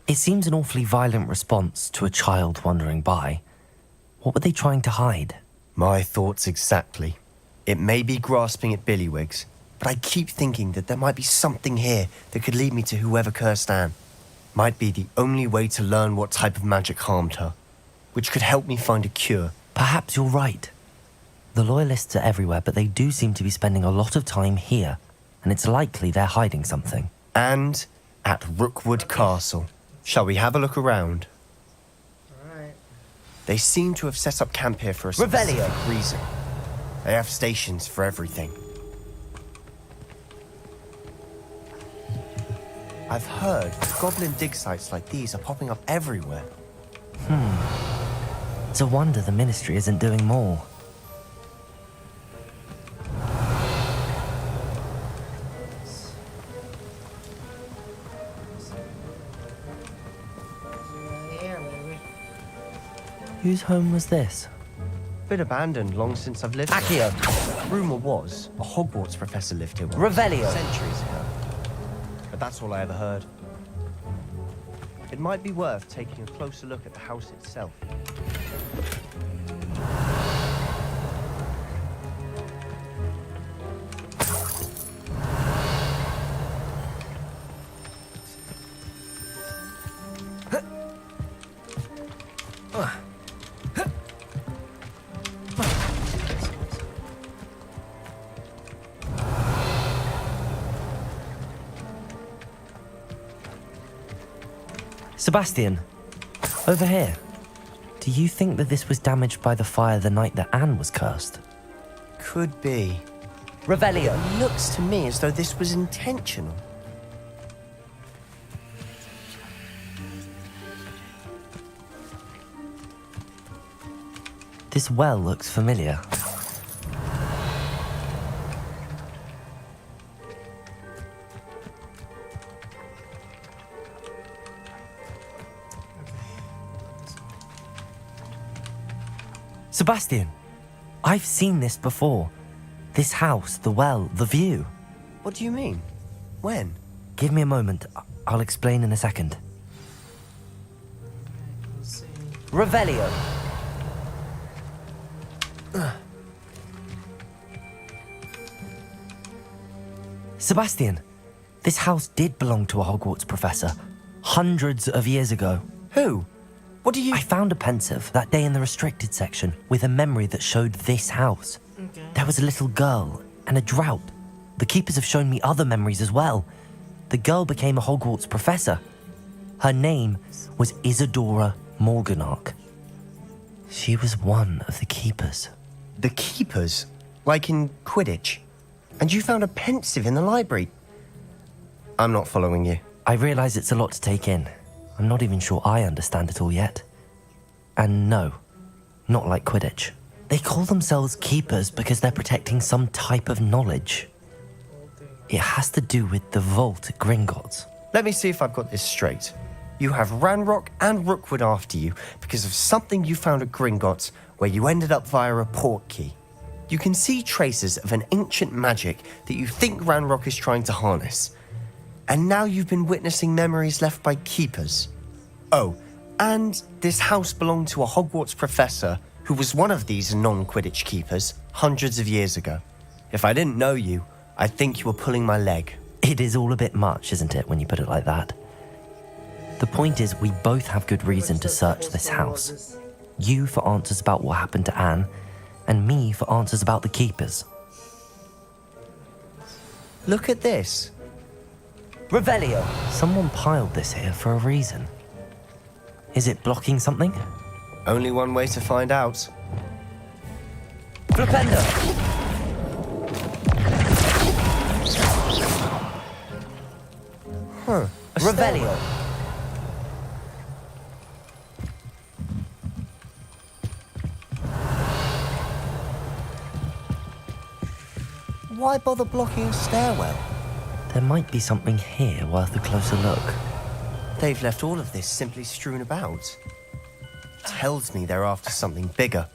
[SPEAKER 2] It seems an awfully violent response to a child wandering by. What were they trying to hide?
[SPEAKER 12] My thoughts exactly. It may be grasping at Billywigs, but I keep thinking that there might be something here that could lead me to whoever cursed Anne. Might be the only way to learn what type of magic harmed her, which could help me find a cure.
[SPEAKER 2] Perhaps you're right. The loyalists are everywhere, but they do seem to be spending a lot of time here, and it's likely they're hiding something.
[SPEAKER 12] And at Rookwood Castle. Shall we have a look around?
[SPEAKER 1] Alright.
[SPEAKER 12] They seem to have set up camp here for a specific reason. They have stations for everything. I've heard goblin dig sites like these are popping up everywhere.
[SPEAKER 2] It's a wonder the Ministry isn't doing more. Whose home was this?
[SPEAKER 12] Been abandoned long since I've lived
[SPEAKER 2] Accio.
[SPEAKER 12] here. Rumour was a Hogwarts professor lived here once.
[SPEAKER 2] Revelio.
[SPEAKER 12] Centuries ago. But that's all I ever heard. It might be worth taking a closer look at the house itself.
[SPEAKER 2] Sebastian, over here. Do you think that this was damaged by the fire the night that Anne was cursed?
[SPEAKER 12] Could be.
[SPEAKER 2] Revelio.
[SPEAKER 12] It looks to me as though this was intentional.
[SPEAKER 2] This well looks familiar. Sebastian, I've seen this before. This house, the well, the view.
[SPEAKER 12] What do you mean? When?
[SPEAKER 2] Give me a moment. I'll explain in a second. Revelio. Sebastian, this house did belong to a Hogwarts professor hundreds of years ago.
[SPEAKER 12] Who? What do you...
[SPEAKER 2] I found a pensive that day in the restricted section with a memory that showed this house.
[SPEAKER 1] Okay.
[SPEAKER 2] There was a little girl and a drought. The keepers have shown me other memories as well. The girl became a Hogwarts professor. Her name was Isadora Morganach. She was one of the keepers.
[SPEAKER 12] The keepers? Like in Quidditch? And you found a pensive in the library? I'm not following you.
[SPEAKER 2] I realise it's a lot to take in. I'm not even sure I understand it all yet. And no, not like Quidditch. They call themselves keepers because they're protecting some type of knowledge. It has to do with the vault at Gringotts.
[SPEAKER 12] Let me see if I've got this straight. You have Ranrock and Rookwood after you because of something you found at Gringotts where you ended up via a port key. You can see traces of an ancient magic that you think Ranrock is trying to harness. And now you've been witnessing memories left by keepers. Oh, and this house belonged to a Hogwarts professor who was one of these non-Quidditch keepers hundreds of years ago. If I didn't know you, I'd think you were pulling my leg.
[SPEAKER 2] It is all a bit much, isn't it, when you put it like that? The point is, we both have good reason to search this house. You for answers about what happened to Anne, and me for answers about the keepers.
[SPEAKER 12] Look at this.
[SPEAKER 2] Revelio. Someone piled this here for a reason. Is it blocking something?
[SPEAKER 12] Only one way to find out.
[SPEAKER 2] Flipendo!
[SPEAKER 12] Huh.
[SPEAKER 2] Revelio.
[SPEAKER 12] Why bother blocking a stairwell?
[SPEAKER 2] There might be something here worth a closer look.
[SPEAKER 12] They've left all of this simply strewn about. Tells me they're after something bigger.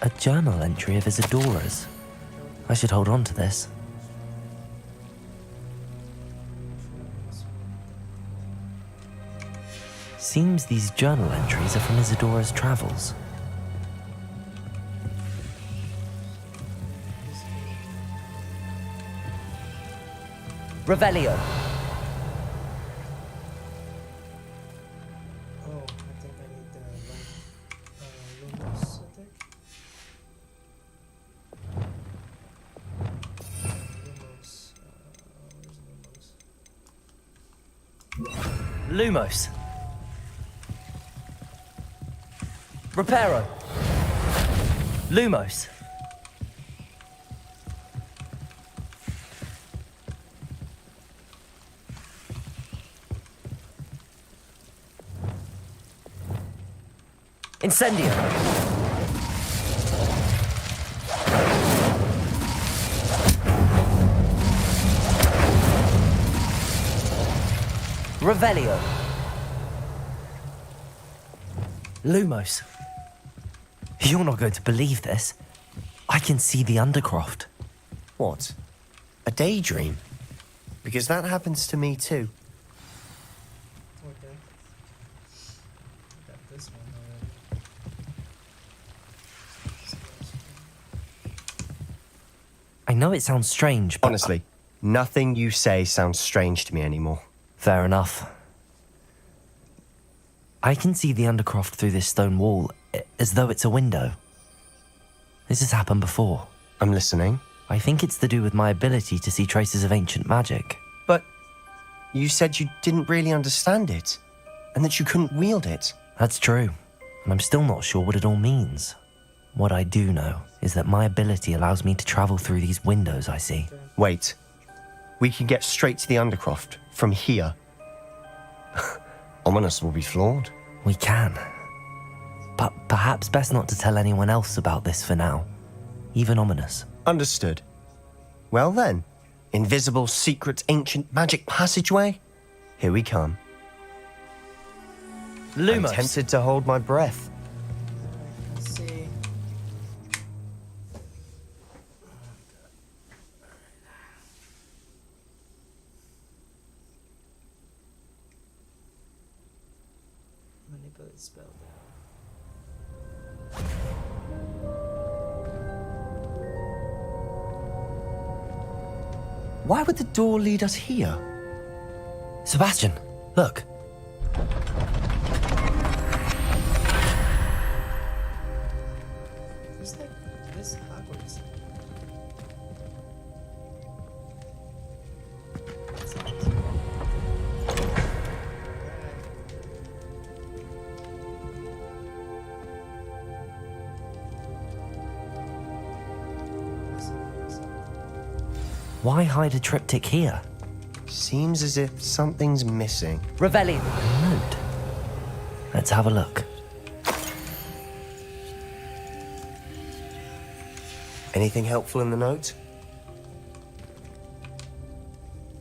[SPEAKER 2] A journal entry of Isadora's. I should hold on to this. Seems these journal entries are from Isadora's travels. Revelio.
[SPEAKER 1] Oh, I think I need the Lumos, I think. Lumos. Where's Lumos?
[SPEAKER 2] Lumos. Reparo. Lumos. Incendio. Revelio. Lumos. You're not going to believe this. I can see the Undercroft.
[SPEAKER 12] What? A daydream? Because that happens to me too.
[SPEAKER 1] Okay. Got this one already.
[SPEAKER 2] I know it sounds strange, but...
[SPEAKER 12] Honestly, nothing you say sounds strange to me anymore.
[SPEAKER 2] Fair enough. I can see the Undercroft through this stone wall, as though it's a window. This has happened before.
[SPEAKER 12] I'm listening.
[SPEAKER 2] I think it's to do with my ability to see traces of ancient magic.
[SPEAKER 12] But you said you didn't really understand it, and that you couldn't wield it.
[SPEAKER 2] That's true, and I'm still not sure what it all means. What I do know is that my ability allows me to travel through these windows I see.
[SPEAKER 12] Wait. We can get straight to the Undercroft from here. Ominous will be floored.
[SPEAKER 2] We can. But perhaps best not to tell anyone else about this for now. Even Ominous.
[SPEAKER 12] Understood. Well then, invisible, secret, ancient magic passageway? Here we come.
[SPEAKER 2] Lumos.
[SPEAKER 12] I'm tempted to hold my breath.
[SPEAKER 1] Let's see. Manipulate spell down.
[SPEAKER 12] Why would the door lead us here?
[SPEAKER 2] Sebastian, look.
[SPEAKER 1] Is that this Hogwarts?
[SPEAKER 2] Why hide a triptych here?
[SPEAKER 12] Seems as if something's missing.
[SPEAKER 2] Revelio. A note. Let's have a look.
[SPEAKER 12] Anything helpful in the note?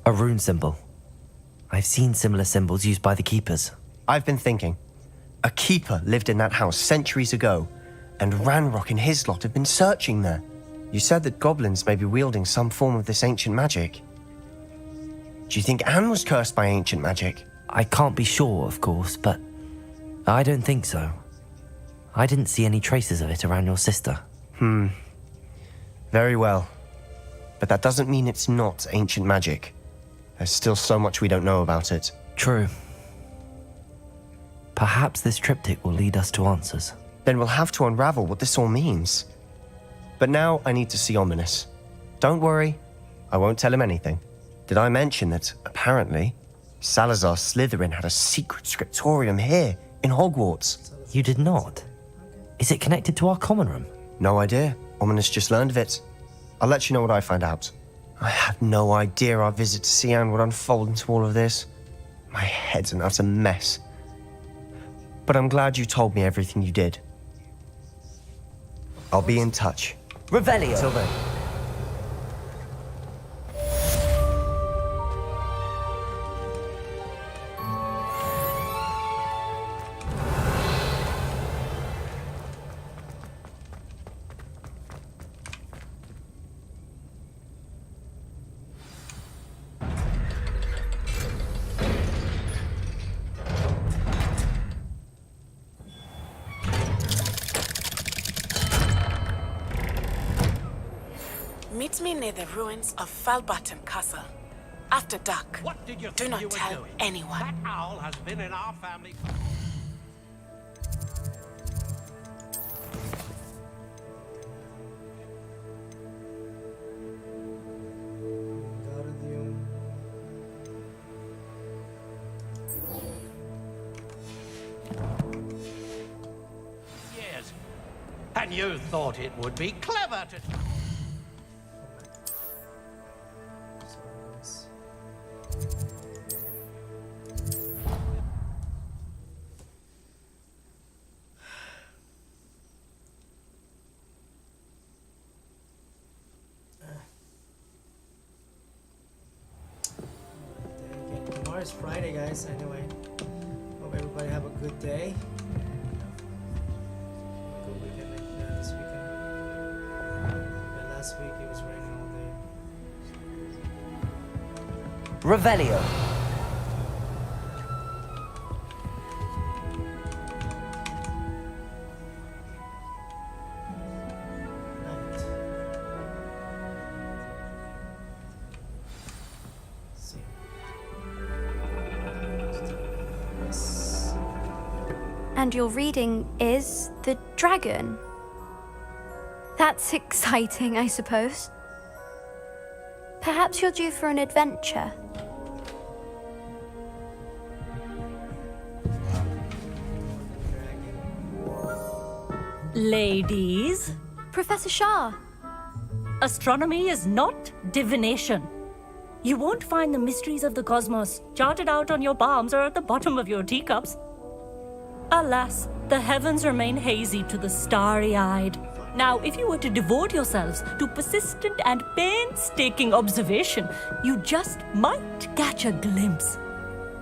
[SPEAKER 2] A rune symbol. I've seen similar symbols used by the keepers.
[SPEAKER 12] I've been thinking. A keeper lived in that house centuries ago, and Ranrock and his lot have been searching there. You said that goblins may be wielding some form of this ancient magic. Do you think Anne was cursed by ancient magic?
[SPEAKER 2] I can't be sure, of course, but I don't think so. I didn't see any traces of it around your sister.
[SPEAKER 12] Very well. But that doesn't mean it's not ancient magic. There's still so much we don't know about it.
[SPEAKER 2] True. Perhaps this triptych will lead us to answers.
[SPEAKER 12] Then we'll have to unravel what this all means. But now I need to see Ominous. Don't worry, I won't tell him anything. Did I mention that, apparently, Salazar Slytherin had a secret scriptorium here, in Hogwarts?
[SPEAKER 2] You did not? Is it connected to our common room?
[SPEAKER 12] No idea. Ominous just learned of it. I'll let you know what I find out. I had no idea our visit to Sian would unfold into all of this. My head's an utter mess. But I'm glad you told me everything you did. I'll be in touch.
[SPEAKER 2] Revelio.
[SPEAKER 12] Till then.
[SPEAKER 14] Meet me near the ruins of Falbottom Castle. After dark.
[SPEAKER 13] What did you
[SPEAKER 14] Do
[SPEAKER 13] think
[SPEAKER 14] not
[SPEAKER 13] you were
[SPEAKER 14] tell
[SPEAKER 13] doing?
[SPEAKER 14] anyone.
[SPEAKER 13] That owl has been in our family. Years. And you thought it would be clever to...
[SPEAKER 1] Tomorrow's Friday, guys. Anyway, hope everybody have a good day. Good weekend this weekend. Yeah, last week it was raining all day.
[SPEAKER 2] Revelio.
[SPEAKER 10] And your reading is The Dragon. That's exciting, I suppose. Perhaps you're due for an adventure.
[SPEAKER 15] Ladies,
[SPEAKER 10] Professor Shah.
[SPEAKER 15] astronomy is not divination. You won't find the mysteries of the cosmos charted out on your palms or at the bottom of your teacups. Alas, the heavens remain hazy to the starry-eyed. Now, if you were to devote yourselves to persistent and painstaking observation, you just might catch a glimpse.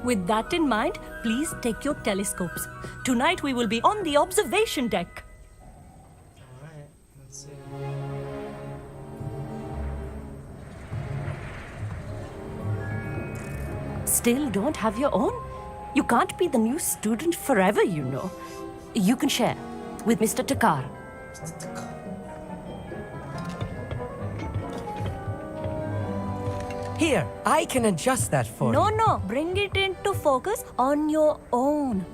[SPEAKER 15] With that in mind, please take your telescopes. Tonight we will be on the observation deck.
[SPEAKER 1] Alright, let's see.
[SPEAKER 15] Still don't have your own? You can't be the new student forever, you know. You can share with Mr. Takar.
[SPEAKER 16] Here, I can adjust that for you.
[SPEAKER 15] No, bring it into focus on your own.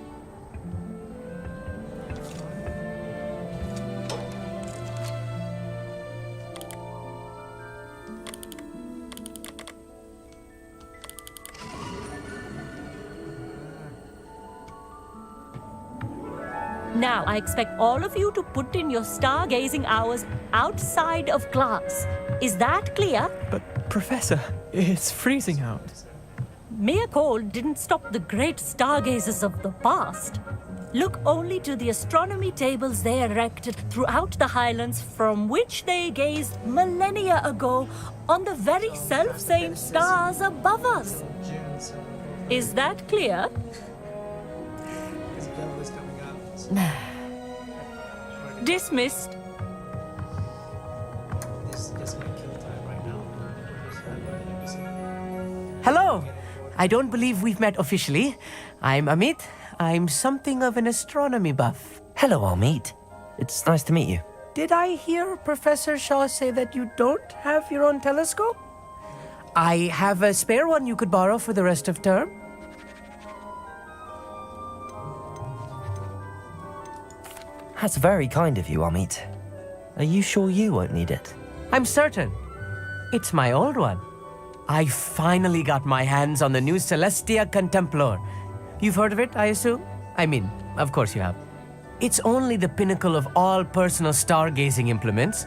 [SPEAKER 15] Now, I expect all of you to put in your stargazing hours outside of class. Is that clear?
[SPEAKER 16] But, Professor, it's freezing out.
[SPEAKER 15] Mere cold didn't stop the great stargazers of the past. Look only to the astronomy tables they erected throughout the highlands from which they gazed millennia ago on the very self-same stars above us. Is that clear? Dismissed.
[SPEAKER 16] Hello! I don't believe we've met officially. I'm Amit. I'm something of an astronomy buff.
[SPEAKER 2] Hello, Amit. It's nice to meet you.
[SPEAKER 16] Did I hear Professor Shaw say that you don't have your own telescope? I have a spare one you could borrow for the rest of term.
[SPEAKER 2] That's very kind of you, Amit. Are you sure you won't need it?
[SPEAKER 16] I'm certain. It's my old one. I finally got my hands on the new Celestia Contemplar. You've heard of it, I assume? I mean, of course you have. It's only the pinnacle of all personal stargazing implements.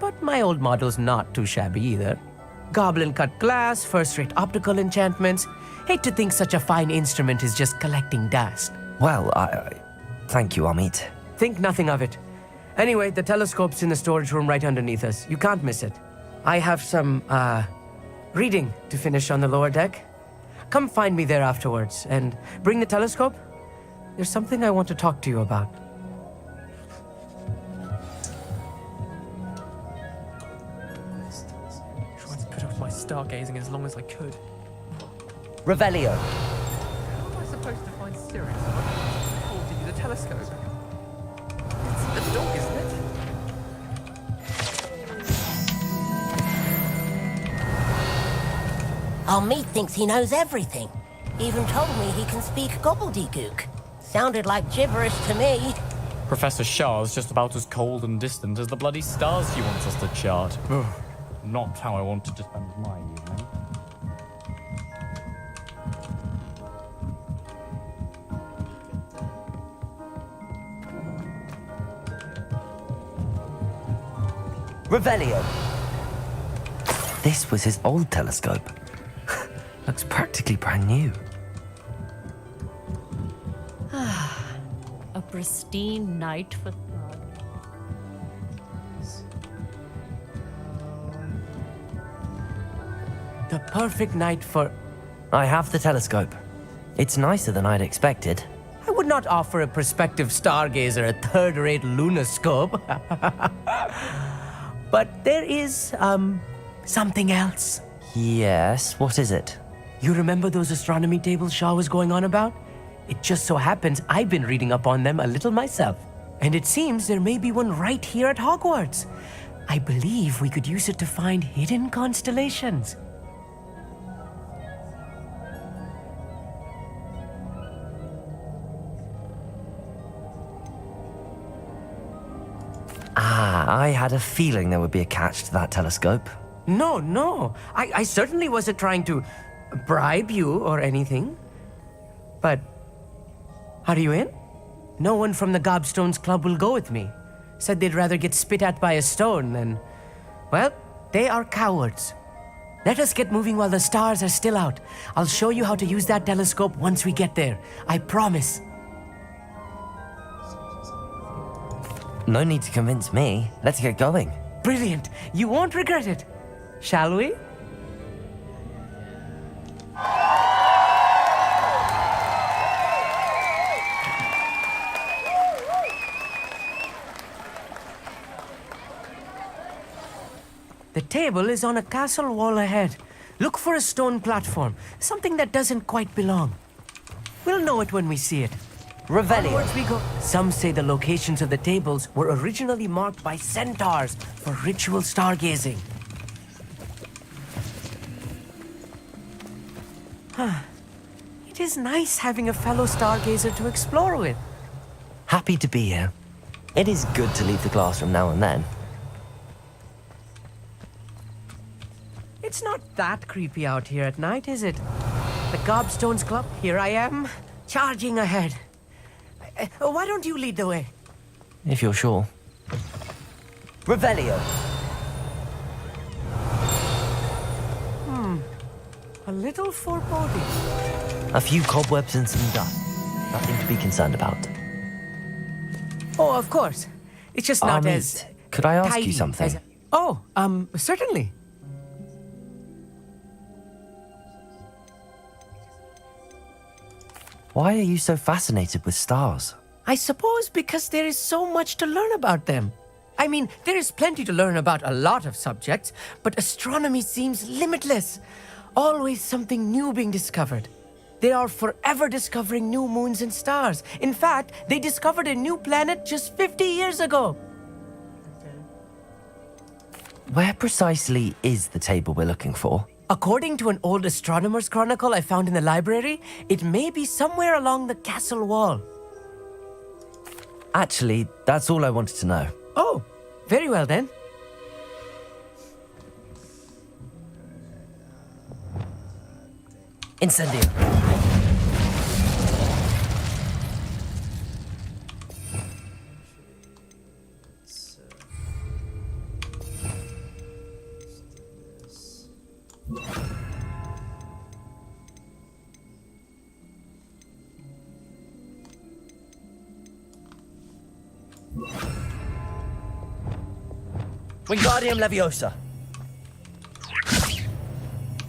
[SPEAKER 16] But my old model's not too shabby either. Goblin-cut glass, first-rate optical enchantments. Hate to think such a fine instrument is just collecting dust.
[SPEAKER 2] Well, thank you, Amit.
[SPEAKER 16] Think nothing of it. Anyway, the telescope's in the storage room right underneath us. You can't miss it. I have some, reading to finish on the lower deck. Come find me there afterwards, and bring the telescope. There's something I want to talk to you about.
[SPEAKER 17] Trying to put off my stargazing as long as I could.
[SPEAKER 2] Revelio.
[SPEAKER 17] How am I supposed to find Sirius if I can't give you the telescope? It's the dog, isn't it?
[SPEAKER 18] Our meat thinks he knows everything. Even told me he can speak gobbledygook. Sounded like gibberish to me.
[SPEAKER 19] Professor Shah's just about as cold and distant as the bloody stars he wants us to chart. Ugh, not how I wanted to spend my evening.
[SPEAKER 2] Revelio. This was his old telescope. Looks practically brand new.
[SPEAKER 15] A pristine night for
[SPEAKER 16] The perfect night for...
[SPEAKER 2] I have the telescope. It's nicer than I'd expected.
[SPEAKER 16] I would not offer a prospective stargazer a third-rate lunoscope. But there is, something else.
[SPEAKER 2] Yes, what is it?
[SPEAKER 16] You remember those astronomy tables Shaw was going on about? It just so happens I've been reading up on them a little myself. And it seems there may be one right here at Hogwarts. I believe we could use it to find hidden constellations.
[SPEAKER 2] I had a feeling there would be a catch to that telescope.
[SPEAKER 16] No. I certainly wasn't trying to bribe you or anything. But are you in? No one from the Gobstones Club will go with me. Said they'd rather get spit at by a stone than... Well, they are cowards. Let us get moving while the stars are still out. I'll show you how to use that telescope once we get there. I promise.
[SPEAKER 2] No need to convince me. Let's get going.
[SPEAKER 16] Brilliant. You won't regret it. Shall we? The table is on a castle wall ahead. Look for a stone platform, something that doesn't quite belong. We'll know it when we see it.
[SPEAKER 2] Revelio.
[SPEAKER 16] Onwards we go. Some say the locations of the tables were originally marked by centaurs for ritual stargazing. It is nice having a fellow stargazer to explore with.
[SPEAKER 2] Happy to be here. It is good to leave the classroom now and then.
[SPEAKER 16] It's not that creepy out here at night, is it? The Gobstones Club, here I am, charging ahead. Why don't you lead the way?
[SPEAKER 2] If you're sure. Revelio.
[SPEAKER 16] A little foreboding.
[SPEAKER 2] A few cobwebs and some dust. Nothing to be concerned about.
[SPEAKER 16] Oh, of course. It's just not as...
[SPEAKER 2] Could I ask
[SPEAKER 16] tidy
[SPEAKER 2] you something?
[SPEAKER 16] as- certainly.
[SPEAKER 2] Why are you so fascinated with stars?
[SPEAKER 16] I suppose because there is so much to learn about them. I mean, there is plenty to learn about a lot of subjects, but astronomy seems limitless. Always something new being discovered. They are forever discovering new moons and stars. In fact, they discovered a new planet just 50 years ago.
[SPEAKER 2] Where precisely is the table we're looking for?
[SPEAKER 16] According to an old astronomer's chronicle I found in the library, it may be somewhere along the castle wall.
[SPEAKER 2] Actually, that's all I wanted to know.
[SPEAKER 16] Oh, very well then.
[SPEAKER 2] Incendio. Wingardium Leviosa.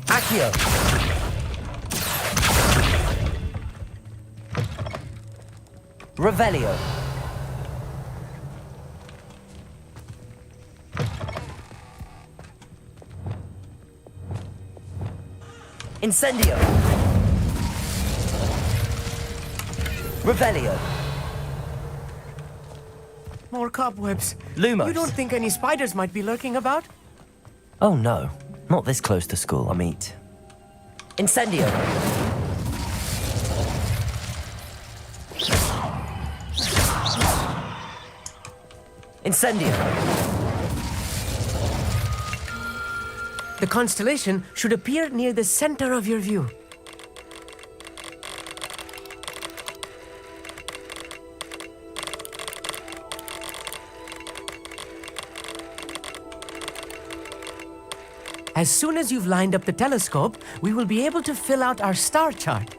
[SPEAKER 2] Accio. Revelio. Incendio. Revelio.
[SPEAKER 16] More cobwebs.
[SPEAKER 2] Lumos.
[SPEAKER 16] You don't think any spiders might be lurking about?
[SPEAKER 2] Oh no, not this close to school, I mean. Incendio. Incendio.
[SPEAKER 16] The constellation should appear near the center of your view. As soon as you've lined up the telescope, we will be able to fill out our star chart.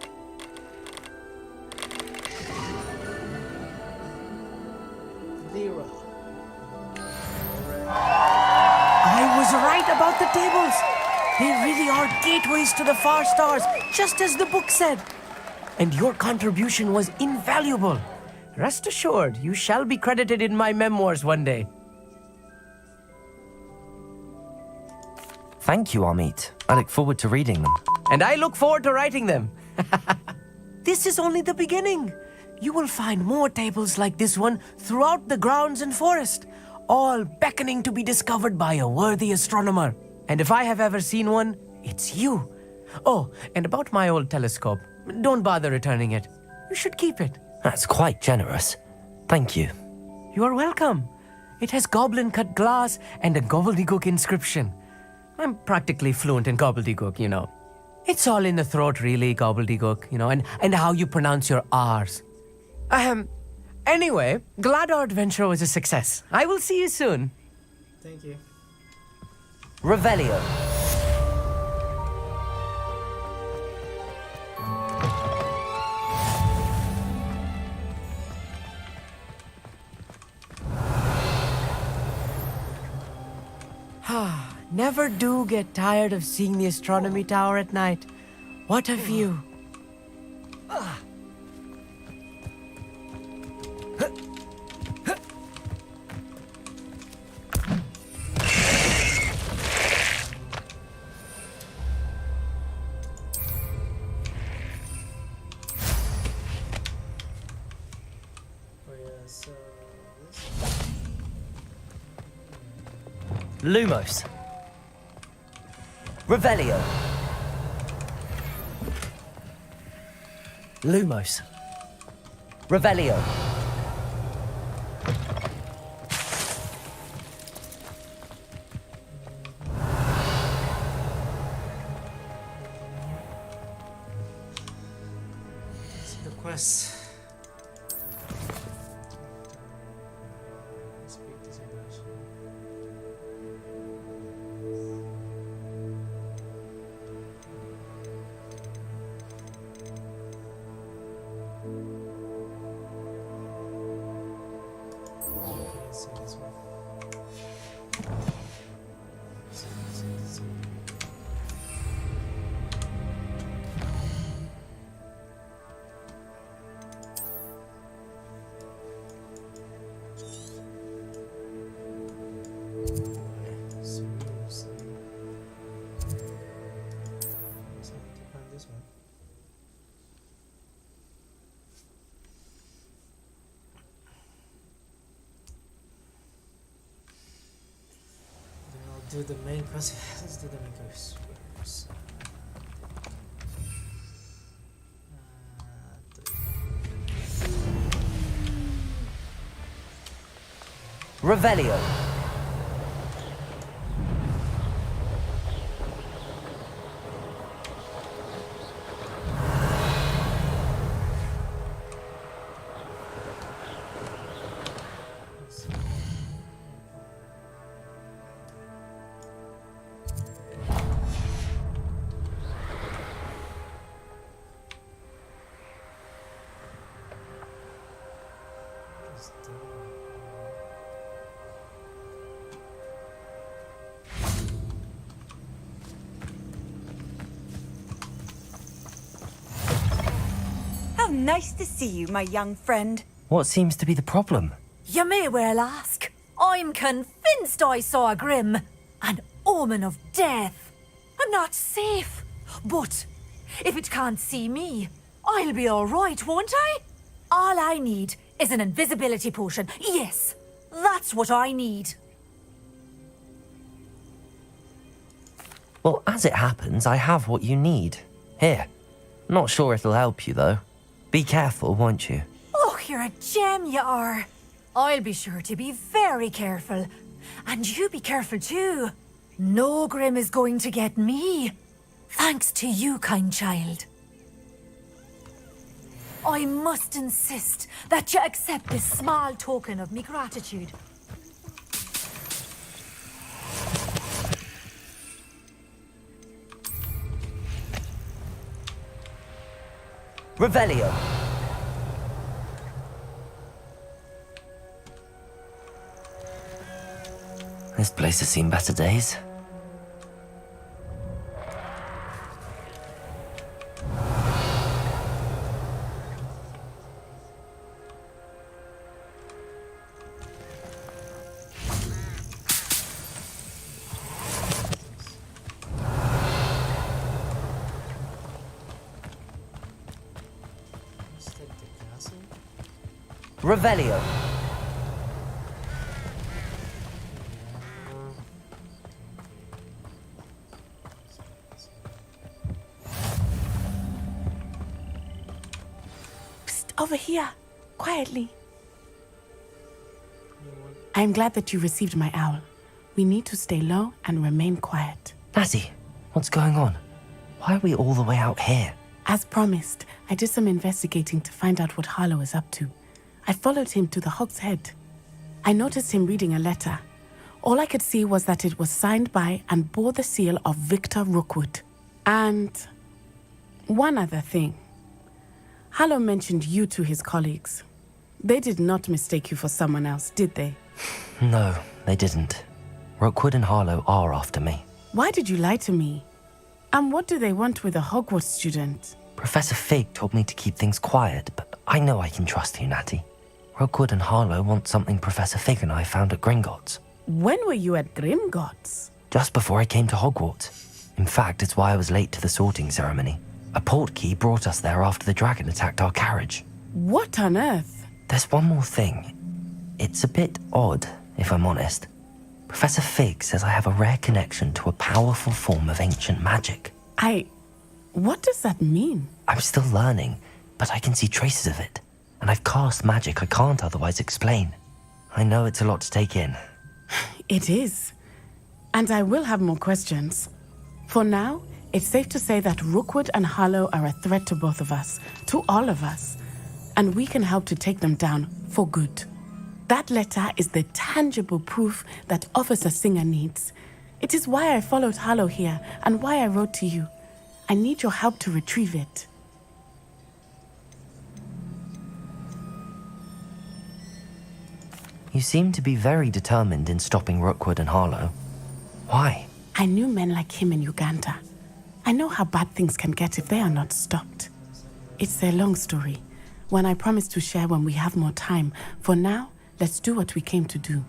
[SPEAKER 16] I was right about the tables. They really are gateways to the far stars, just as the book said. And your contribution was invaluable. Rest assured, you shall be credited in my memoirs one day.
[SPEAKER 2] Thank you, Amit. I look forward to reading them.
[SPEAKER 16] And I look forward to writing them. This is only the beginning. You will find more tables like this one throughout the grounds and forest, all beckoning to be discovered by a worthy astronomer. And if I have ever seen one, it's you. Oh, and about my old telescope, don't bother returning it. You should keep it.
[SPEAKER 2] That's quite generous. Thank you.
[SPEAKER 16] You are welcome. It has goblin-cut glass and a gobbledygook inscription. I'm practically fluent in gobbledygook, you know. It's all in the throat, really, gobbledygook, you know, and how you pronounce your R's. Anyway, glad our adventure was a success. I will see you soon.
[SPEAKER 1] Thank you.
[SPEAKER 2] Revelio.
[SPEAKER 16] Never do get tired of seeing the astronomy tower at night. What a view.
[SPEAKER 2] Lumos. Revelio. Lumos. Revelio.
[SPEAKER 1] It's the quest. Speak to Sebastian. Do the main quest. Let's do the main quest first.
[SPEAKER 2] Revelio.
[SPEAKER 20] How nice to see you, my young friend.
[SPEAKER 2] What seems to be the problem?
[SPEAKER 20] You may well ask. I'm convinced I saw a grim, an omen of death. I'm not safe, but if it can't see me, I'll be all right, won't I? All I need is an invisibility potion. Yes, that's what I need.
[SPEAKER 2] Well, as it happens, I have what you need. Here. Not sure it'll help you, though. Be careful, won't you?
[SPEAKER 20] Oh, you're a gem, you are. I'll be sure to be very careful. And you be careful too. No Grim is going to get me. Thanks to you, kind child. I must insist that you accept this small token of me gratitude.
[SPEAKER 2] Revelio. This place has seen better days. Revelio.
[SPEAKER 14] Psst, over here. Quietly. I'm glad that you received my owl. We need to stay low and remain quiet.
[SPEAKER 2] Natty, what's going on? Why are we all the way out here?
[SPEAKER 14] As promised, I did some investigating to find out what Harlow is up to. I followed him to the Hog's Head. I noticed him reading a letter. All I could see was that it was signed by and bore the seal of Victor Rookwood. And one other thing. Harlow mentioned you to his colleagues. They did not mistake you for someone else, did they?
[SPEAKER 2] No, they didn't. Rookwood and Harlow are after me.
[SPEAKER 14] Why did you lie to me? And what do they want with a Hogwarts student?
[SPEAKER 2] Professor Fig told me to keep things quiet, but I know I can trust you, Natty. Rookwood and Harlow want something Professor Fig and I found at Gringotts.
[SPEAKER 14] When were you at Gringotts?
[SPEAKER 2] Just before I came to Hogwarts. In fact, it's why I was late to the sorting ceremony. A portkey brought us there after the dragon attacked our carriage.
[SPEAKER 14] What on earth?
[SPEAKER 2] There's one more thing. It's a bit odd, if I'm honest. Professor Fig says I have a rare connection to a powerful form of ancient magic.
[SPEAKER 14] What does that mean?
[SPEAKER 2] I'm still learning, but I can see traces of it. And I've cast magic I can't otherwise explain. I know it's a lot to take in.
[SPEAKER 14] It is. And I will have more questions. For now, it's safe to say that Rookwood and Harlow are a threat to both of us, to all of us. And we can help to take them down for good. That letter is the tangible proof that Officer Singer needs. It is why I followed Harlow here and why I wrote to you. I need your help to retrieve it.
[SPEAKER 2] You seem to be very determined in stopping Rookwood and Harlow. Why?
[SPEAKER 14] I knew men like him in Uganda. I know how bad things can get if they are not stopped. It's a long story, one I promise to share when we have more time. For now, let's do what we came to do.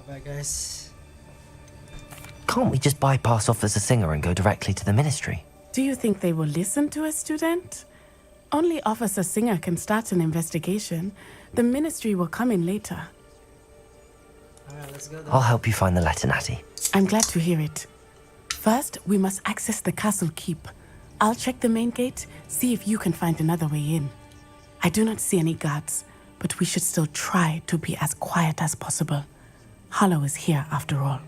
[SPEAKER 1] Alright guys.
[SPEAKER 2] Can't we just bypass Officer Singer and go directly to the Ministry?
[SPEAKER 14] Do you think they will listen to a student? Only Officer Singer can start an investigation. The Ministry will come in later.
[SPEAKER 1] Alright, let's go then.
[SPEAKER 2] I'll help you find the letter, Natty.
[SPEAKER 14] I'm glad to hear it. First, we must access the castle keep. I'll check the main gate, see if you can find another way in. I do not see any guards, but we should still try to be as quiet as possible. Hollow is here after all.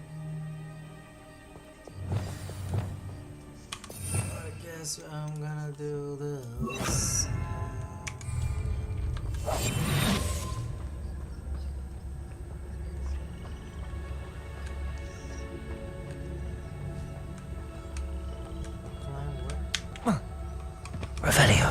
[SPEAKER 1] I guess I'm gonna do this.
[SPEAKER 2] Revelio.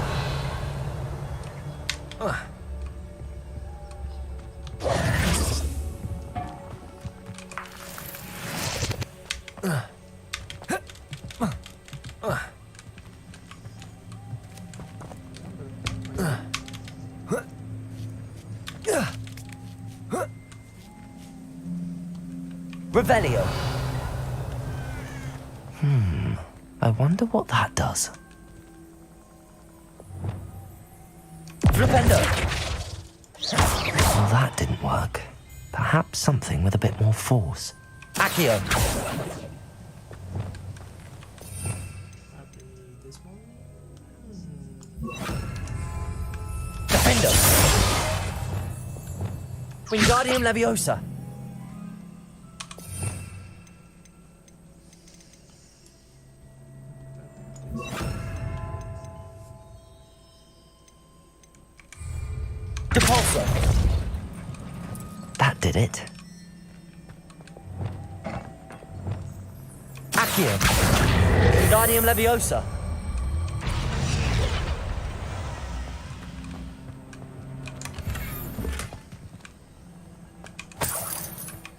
[SPEAKER 2] Revelio. I wonder what that does. Flipendo! Well, that didn't work. Perhaps something with a bit more force. Accio! Defendo! Wingardium Leviosa! Depulso! That did it. Accio! Wingardium Leviosa!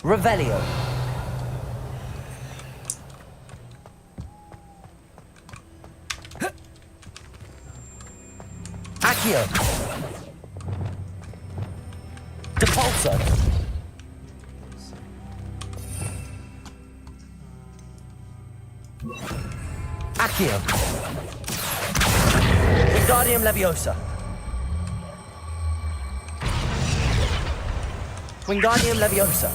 [SPEAKER 2] Revelio! Accio! Depulso! Accio! Wingardium Leviosa! Wingardium Leviosa!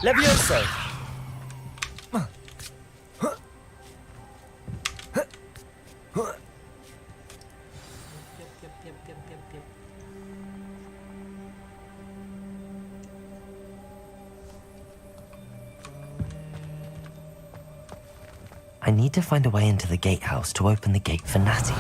[SPEAKER 2] Levioso! I need to find a way into the gatehouse to open the gate for Natty.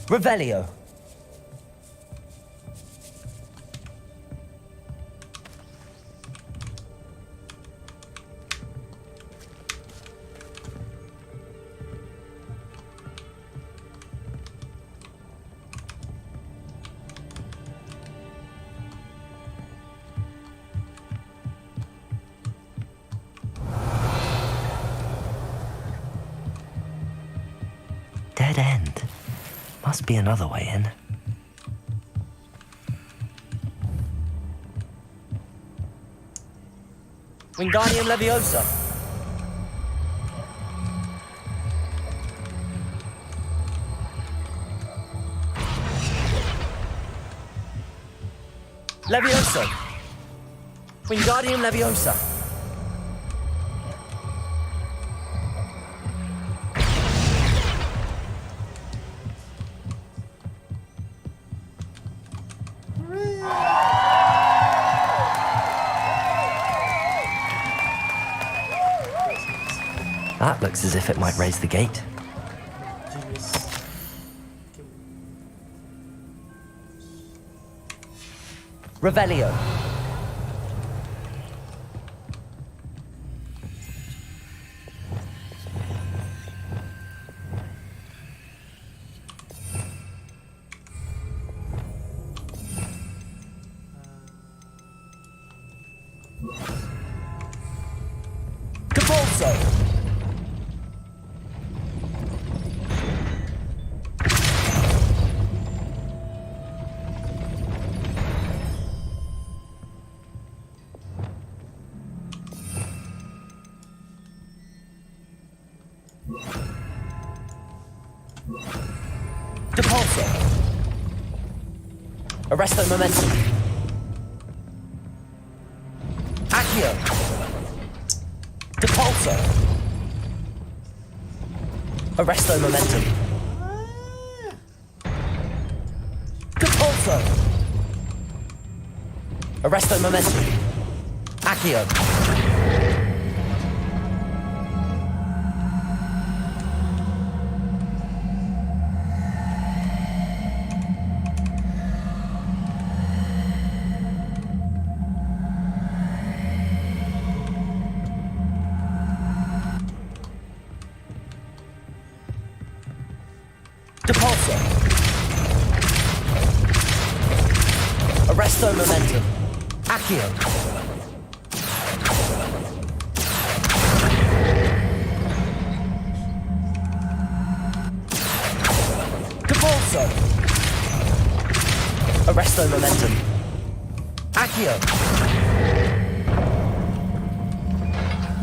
[SPEAKER 2] Revelio. Dead end. Must be another way in. Wingardium Leviosa. Levioso. Wingardium Leviosa. That looks as if it might raise the gate. Revelio. Depulso. Depulso. Arresto momentum. Accio. Depulso. Arresto momentum. Depulso. Arresto momentum. Accio. Depulso. Arresto momentum. Accio. Depulso. Arresto momentum. Accio.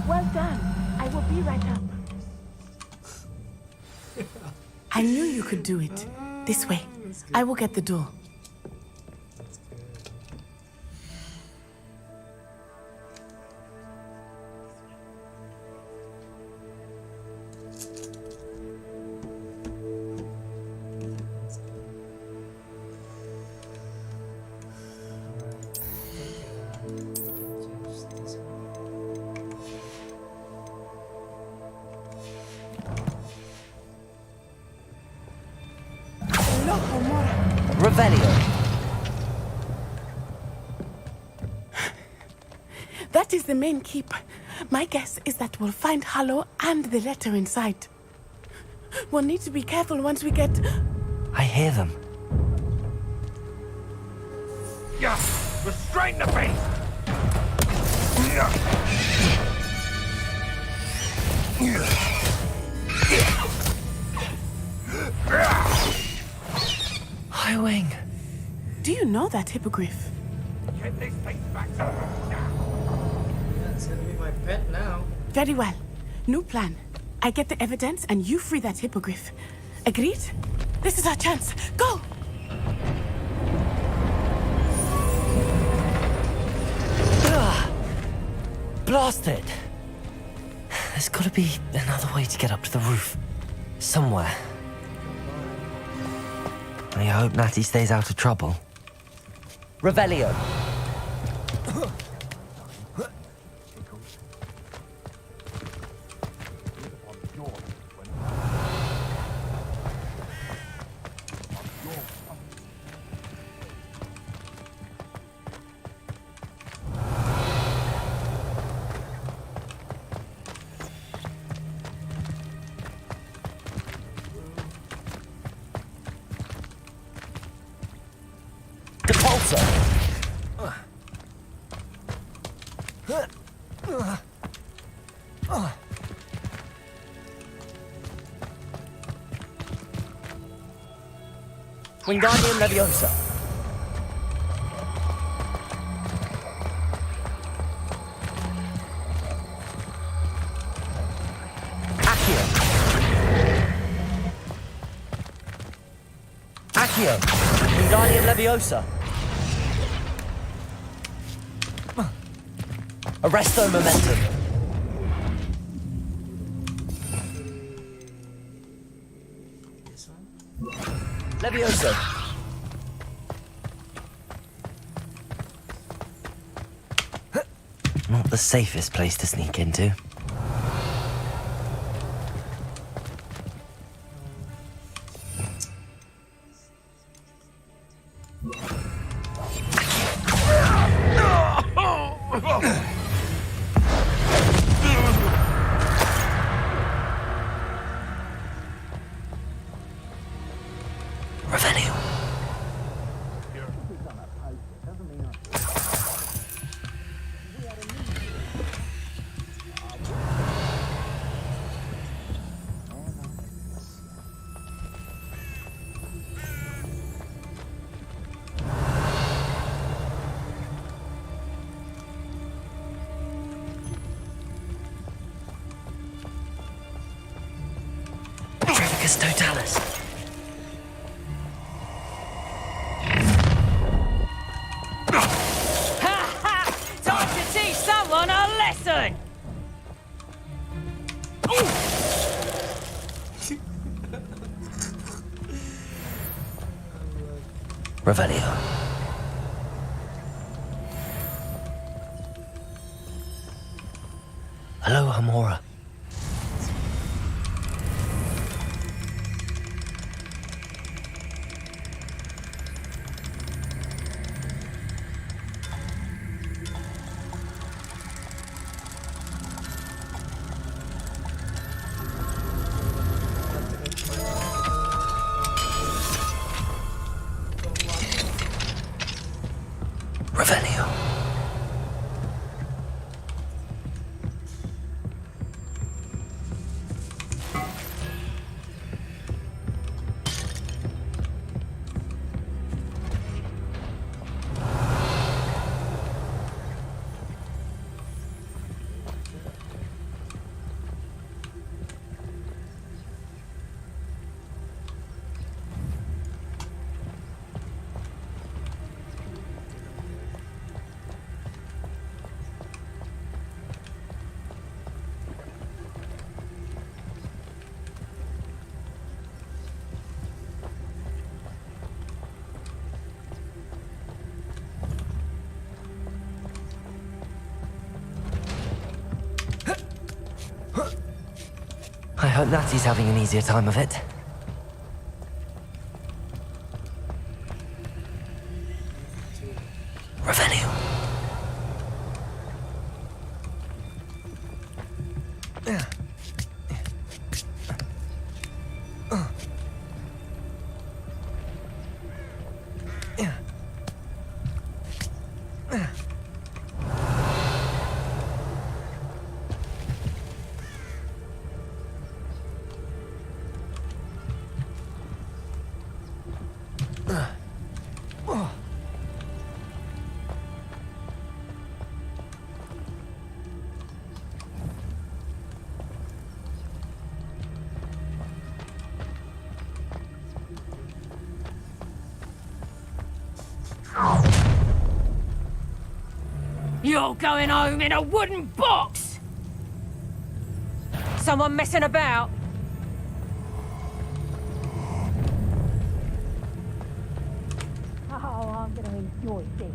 [SPEAKER 14] Well done. I will be right up. I knew you could do it. This way. I will get the door.
[SPEAKER 2] Revelio.
[SPEAKER 14] That is the main keep. My guess is that we'll find Hallow and the letter inside. We'll need to be careful once we get...
[SPEAKER 2] I hear them.
[SPEAKER 3] Yeah, restrain the beast!
[SPEAKER 2] Highwing.
[SPEAKER 14] Do you know that hippogriff?
[SPEAKER 3] Get this thing back to now.
[SPEAKER 1] Yeah, it's gonna be my pet now.
[SPEAKER 14] Very well. New plan. I get the evidence and you free that hippogriff. Agreed? This is our chance. Go!
[SPEAKER 2] Blast it! There's gotta be another way to get up to the roof. Somewhere. I hope Natty stays out of trouble. Revelio. Wingardium Leviosa. Accio. Accio. Wingardium Leviosa. Arresto momentum. Leviosa. Not the safest place to sneak into. Totalis.
[SPEAKER 10] lesson!
[SPEAKER 2] Revelio. Hello, Hamora. Revelio. I hope Natty's having an easier time of it. Revelio.
[SPEAKER 10] You're going home in a wooden box! Someone messing about? Oh, I'm gonna enjoy this.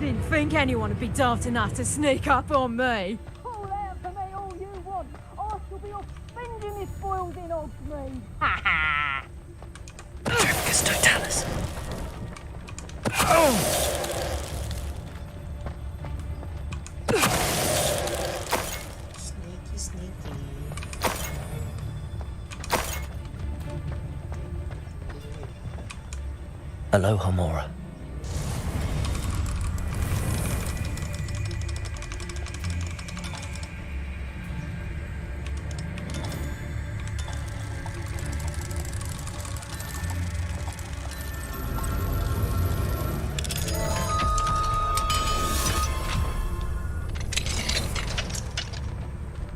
[SPEAKER 10] Didn't think anyone would be daft enough to sneak up on me.
[SPEAKER 3] Call out for me all you want. I shall be offending this boiled in old me.
[SPEAKER 10] Ha ha!
[SPEAKER 2] Triplicus Totalis.
[SPEAKER 1] Sneaky, sneaky.
[SPEAKER 2] Hello, Hamora.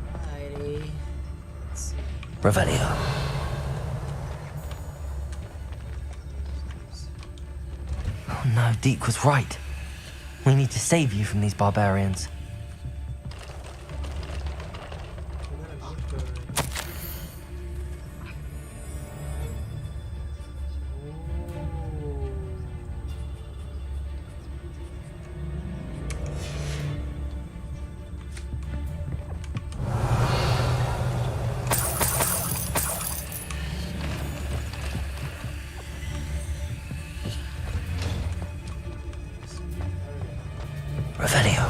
[SPEAKER 1] Alrighty. Let's see.
[SPEAKER 2] Revelio. Oh no, Deke was right. We need to save you from these barbarians. Revelio.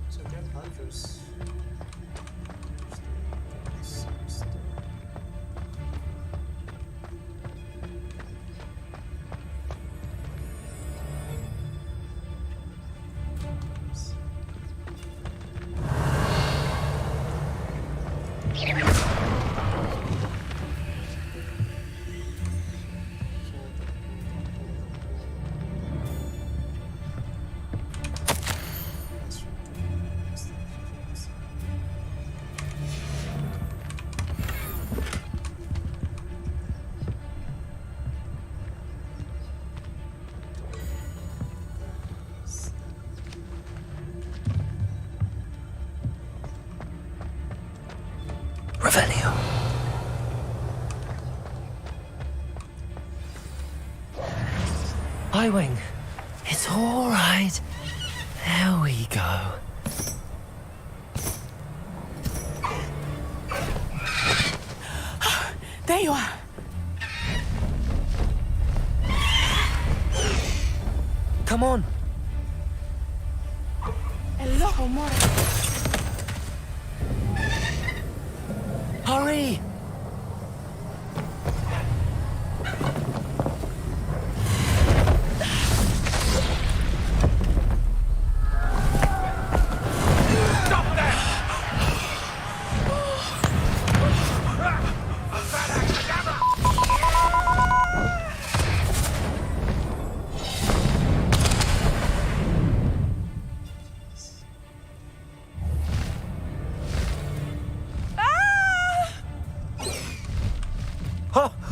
[SPEAKER 1] So get hunters.
[SPEAKER 2] Revelio. Highwing, it's all right. There we go.
[SPEAKER 14] There you are.
[SPEAKER 2] Come on.
[SPEAKER 14] Hello, more.
[SPEAKER 2] Hurry!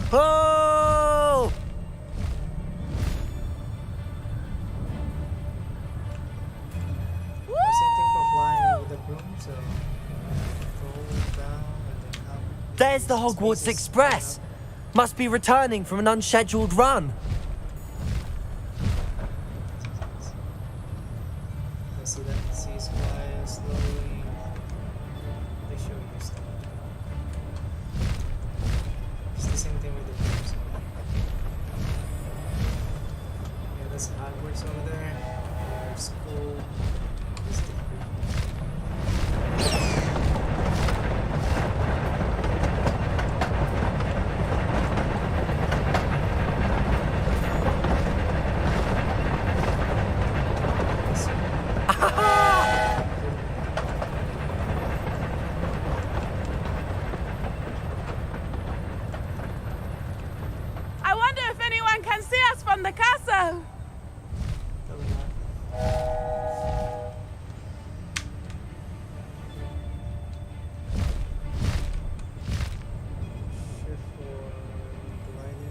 [SPEAKER 2] Oh!
[SPEAKER 1] Same thing for flying with the broom, so go down and then up.
[SPEAKER 2] There's the Hogwarts Express. Must be returning from an unscheduled run.
[SPEAKER 1] I see that sees fly slowly. They show you stuff. It's the same thing with the broom. So. Yeah, that's Hogwarts over there. There's school. This thing.
[SPEAKER 14] I wonder if anyone can see us from the castle.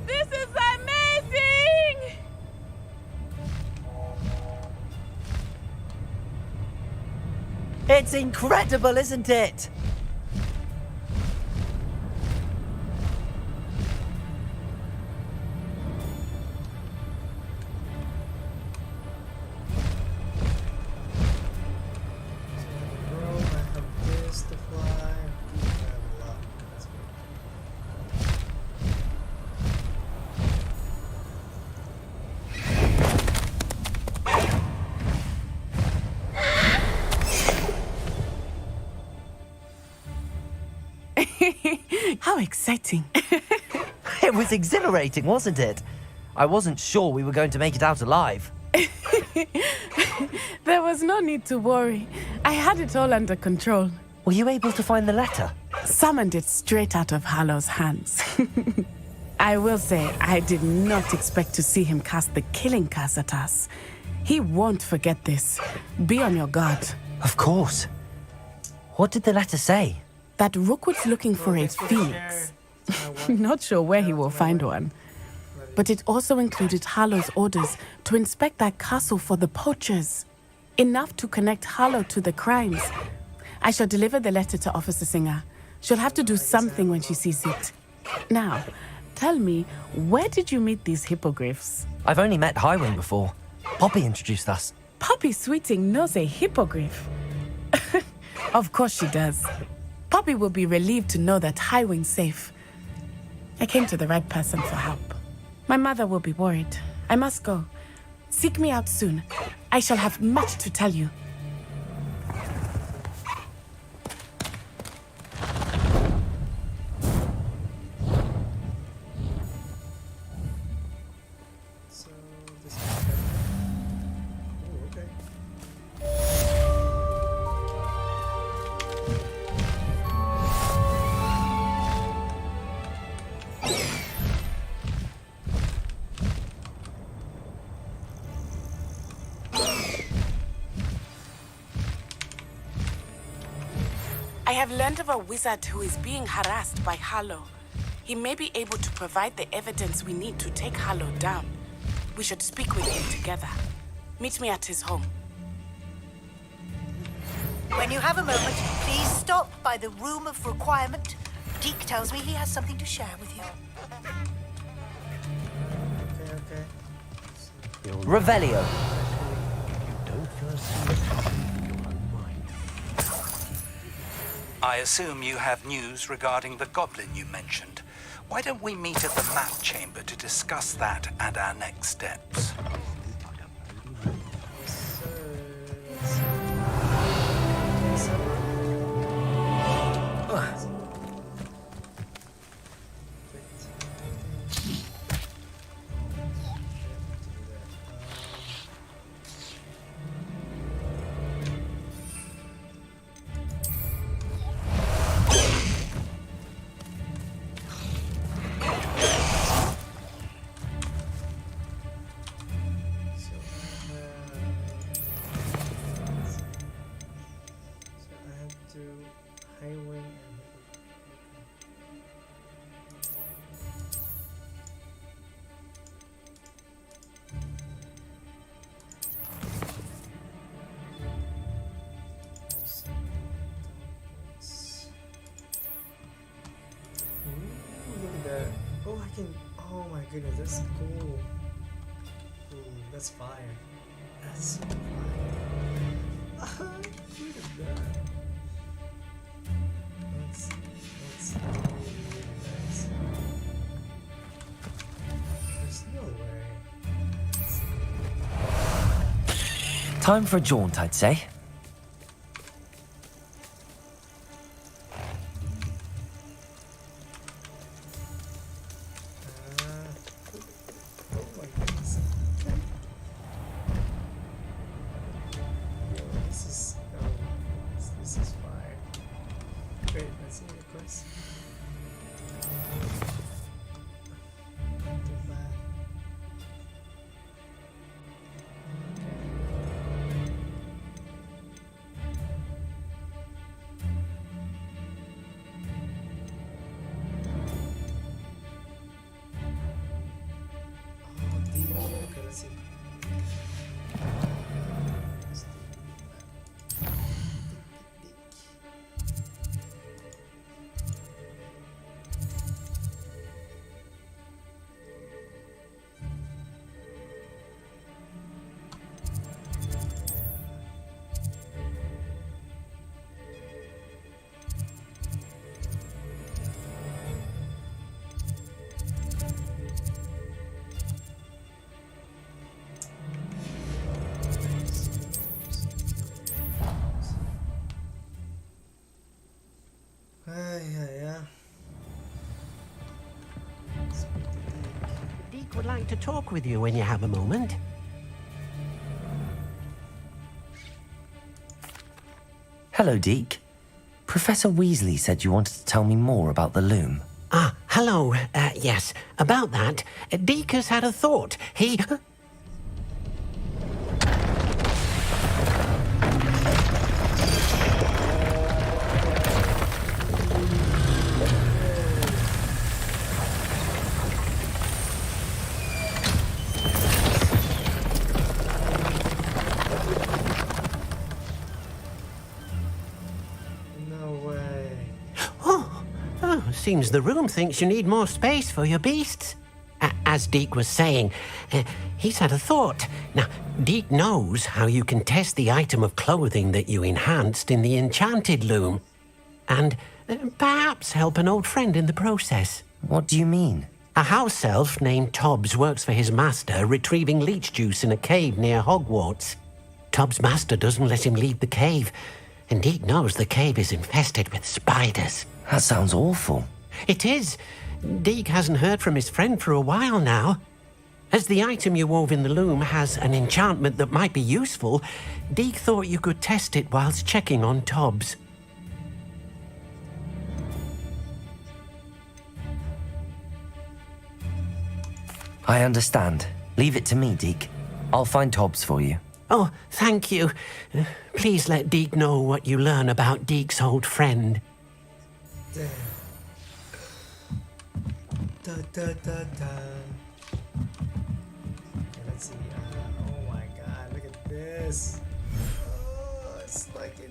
[SPEAKER 14] This is amazing!
[SPEAKER 2] It's incredible, isn't it?
[SPEAKER 1] Broom, I have this to fly. I have a lot. That's good.
[SPEAKER 14] How exciting.
[SPEAKER 2] It was exhilarating, wasn't it? I wasn't sure we were going to make it out alive.
[SPEAKER 14] There was no need to worry. I had it all under control.
[SPEAKER 2] Were you able to find the letter?
[SPEAKER 14] Summoned it straight out of Hallow's hands. I will say, I did not expect to see him cast the killing curse at us. He won't forget this. Be on your guard.
[SPEAKER 2] Of course. What did the letter say?
[SPEAKER 14] That Rookwood's looking for a phoenix. Not sure where he will find one. But it also included Hallow's orders to inspect that castle for the poachers. Enough to connect Hallow to the crimes. I shall deliver the letter to Officer Singer. She'll have to do something when she sees it. Now, tell me, where did you meet these hippogriffs?
[SPEAKER 2] I've only met Highwing before. Poppy introduced us.
[SPEAKER 14] Poppy Sweeting knows a hippogriff. Of course she does. Poppy will be relieved to know that Highwing's safe. I came to the right person for help. My mother will be worried. I must go. Seek me out soon. I shall have much to tell you.
[SPEAKER 1] So this is oh, okay.
[SPEAKER 14] I have learned of a wizard who is being harassed by Hallow. He may be able to provide the evidence we need to take Hallow down. We should speak with him together. Meet me at his home.
[SPEAKER 20] When you have a moment, please stop by the Room of Requirement.
[SPEAKER 4] Deke tells me he has something to share with you.
[SPEAKER 1] Okay.
[SPEAKER 2] Revelio.
[SPEAKER 21] I assume you have news regarding the goblin you mentioned. Why don't we meet at the map chamber to discuss that and our next steps?
[SPEAKER 1] Oh, I can. Oh my goodness, that's cool. Ooh, that's fire. That's so fire. Look at that. That's really, really nice. There's no way.
[SPEAKER 2] Time for a jaunt, I'd say.
[SPEAKER 22] Deke would like to talk with you when you have a moment.
[SPEAKER 2] Hello, Deke. Professor Weasley said you wanted to tell me more about the loom.
[SPEAKER 22] Ah, hello. Yes, about that. Deke has had a thought. He... Seems the room thinks you need more space for your beasts. As Deke was saying, he's had a thought. Now, Deke knows how you can test the item of clothing that you enhanced in the enchanted loom. And perhaps help an old friend in the process.
[SPEAKER 2] What do you mean?
[SPEAKER 22] A house elf named Tobbs works for his master retrieving leech juice in a cave near Hogwarts. Tobbs' master doesn't let him leave the cave, and Deke knows the cave is infested with spiders.
[SPEAKER 2] That sounds awful.
[SPEAKER 22] It is. Deke hasn't heard from his friend for a while now. As the item you wove in the loom has an enchantment that might be useful, Deke thought you could test it whilst checking on Tobbs.
[SPEAKER 2] I understand. Leave it to me, Deke. I'll find Tobbs for you.
[SPEAKER 22] Oh, thank you. Please let Deke know what you learn about Deke's old friend.
[SPEAKER 1] Damn. Da, da, da, da. Okay, let's see. Oh my god, look at this. Oh, it's like in...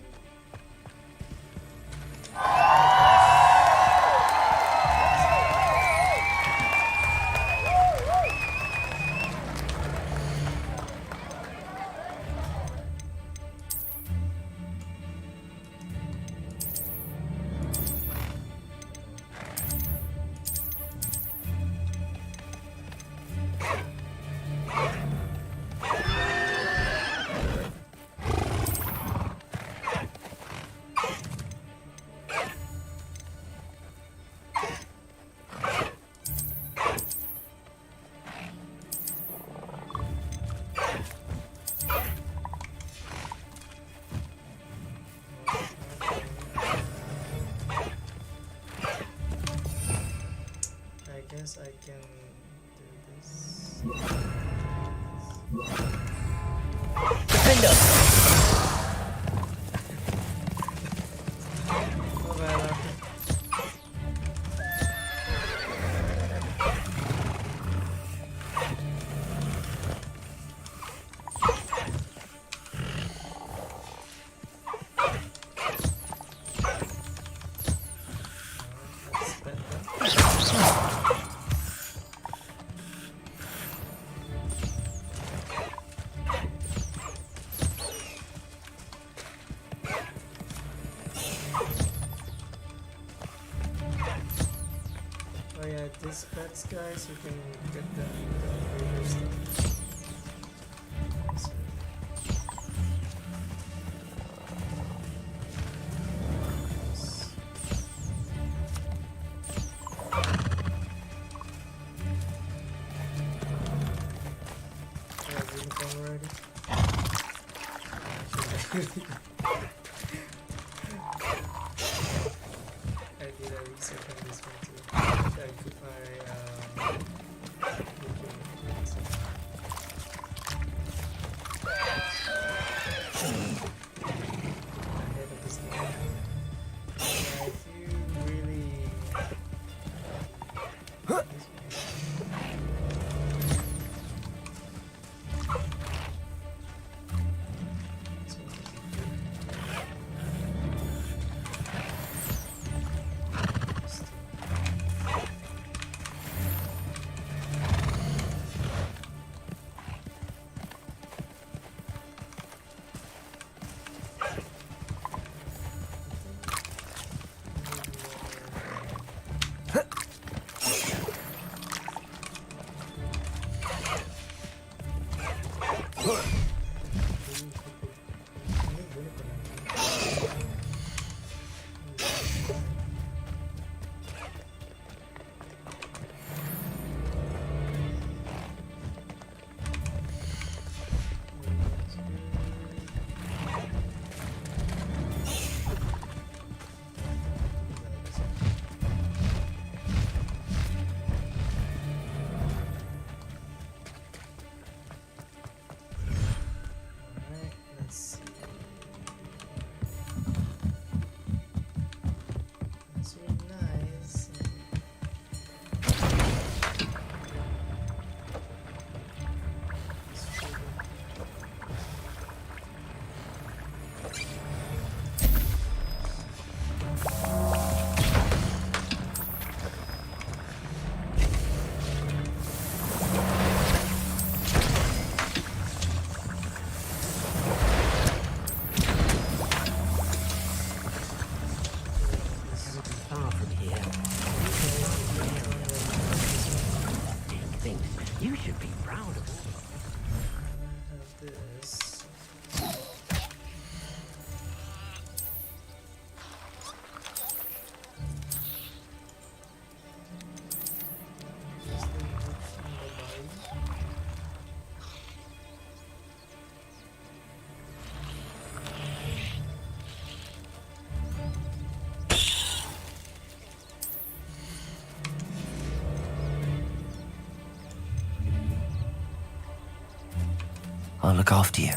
[SPEAKER 1] can do this.
[SPEAKER 2] Defender!
[SPEAKER 1] Oh, Viola. Oh yeah, these pets, guys, you can get the upgraders stuff. Yeah, unicorn already. I did a research on this one too. Ahead of this game. If you really
[SPEAKER 22] You should be proud of
[SPEAKER 1] this.
[SPEAKER 2] I'll look after you.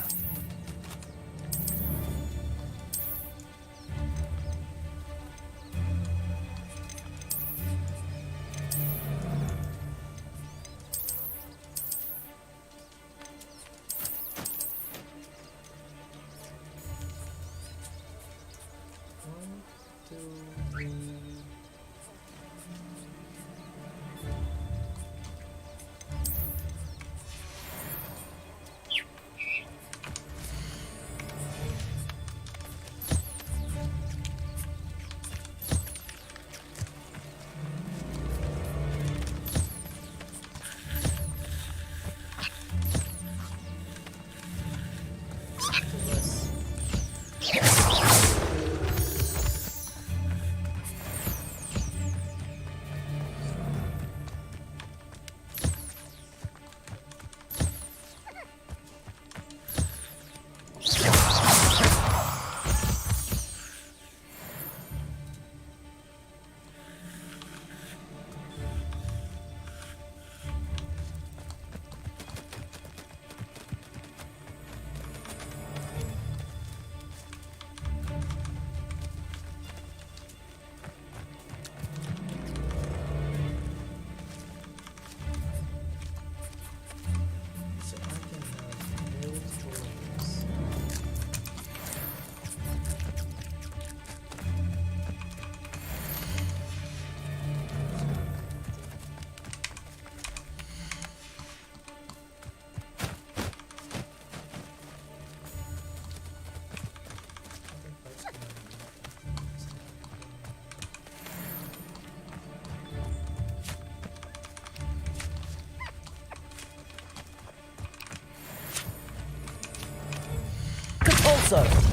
[SPEAKER 12] so.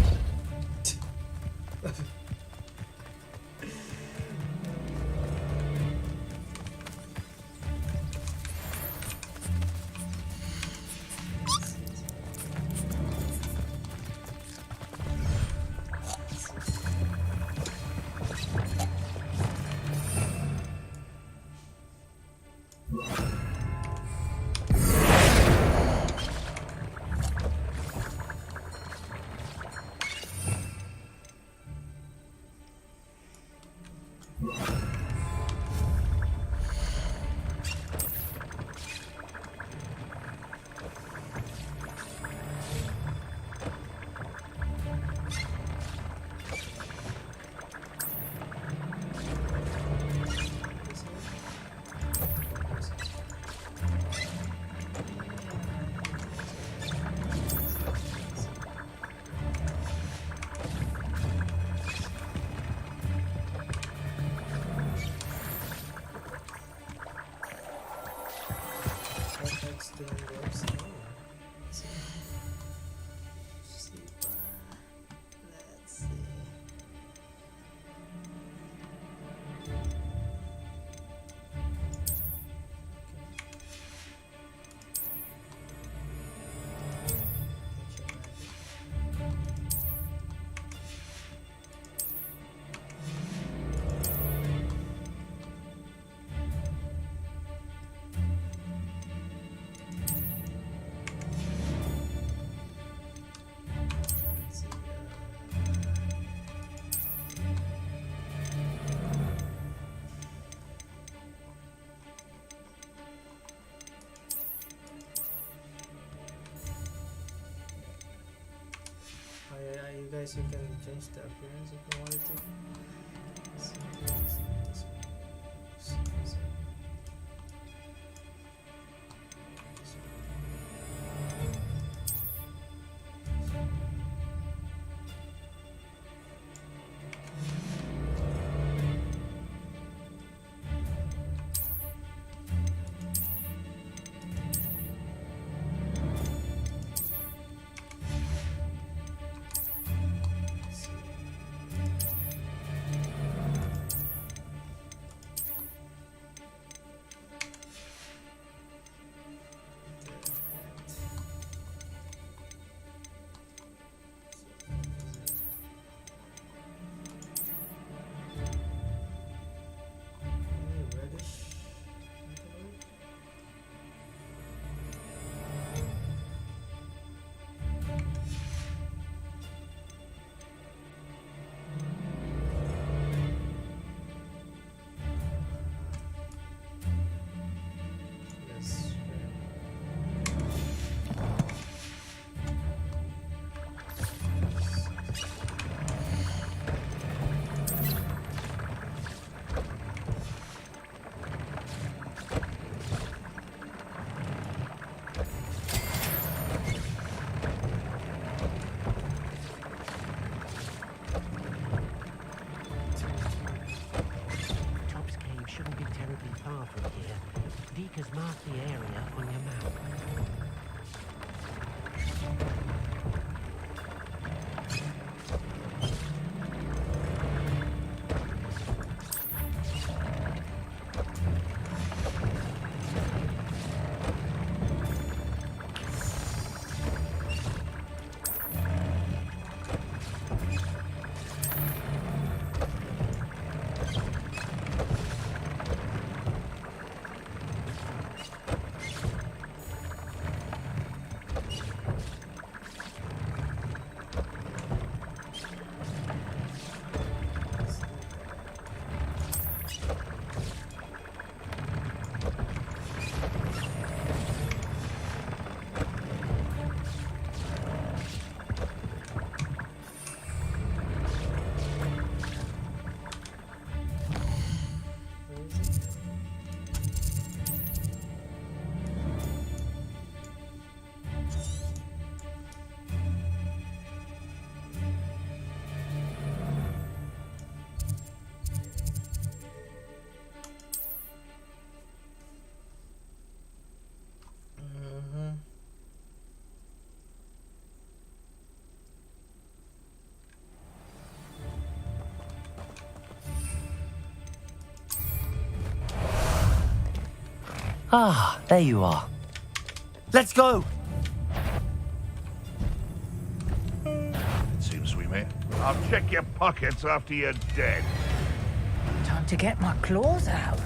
[SPEAKER 1] You guys, you can change the appearance if you wanted to.
[SPEAKER 22] Deek has marked the area on your map.
[SPEAKER 2] Ah, there you are.
[SPEAKER 12] Let's go!
[SPEAKER 9] It seems we may. I'll check your pockets after you're dead.
[SPEAKER 20] Time to get my claws out.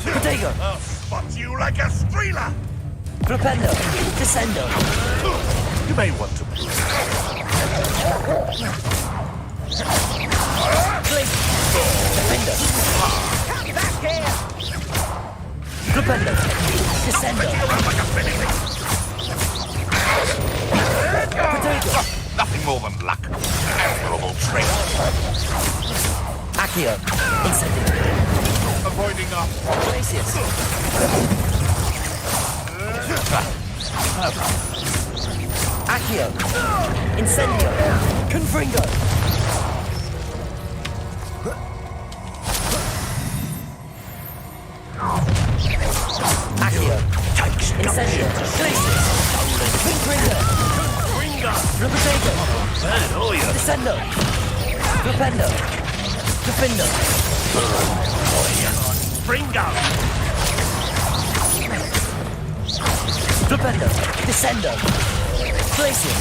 [SPEAKER 2] Potato!
[SPEAKER 9] I'll spot you like a streeler!
[SPEAKER 2] Flipendo! Descendo!
[SPEAKER 9] You may want to.
[SPEAKER 2] Defendo!
[SPEAKER 20] Come back here!
[SPEAKER 2] Flipendo! Descendo! Potato!
[SPEAKER 9] Nothing more than luck. Admirable trait.
[SPEAKER 2] Accio! Incendio!
[SPEAKER 9] Avoiding us.
[SPEAKER 2] Glacius! Accio! Incendio! Confringo! Accio! Incendio! Glacius! Confringo! Flipendo! Descendo! Flipendo! Defendo!
[SPEAKER 9] Springo!
[SPEAKER 2] Flipendo! Descendo! Glacius!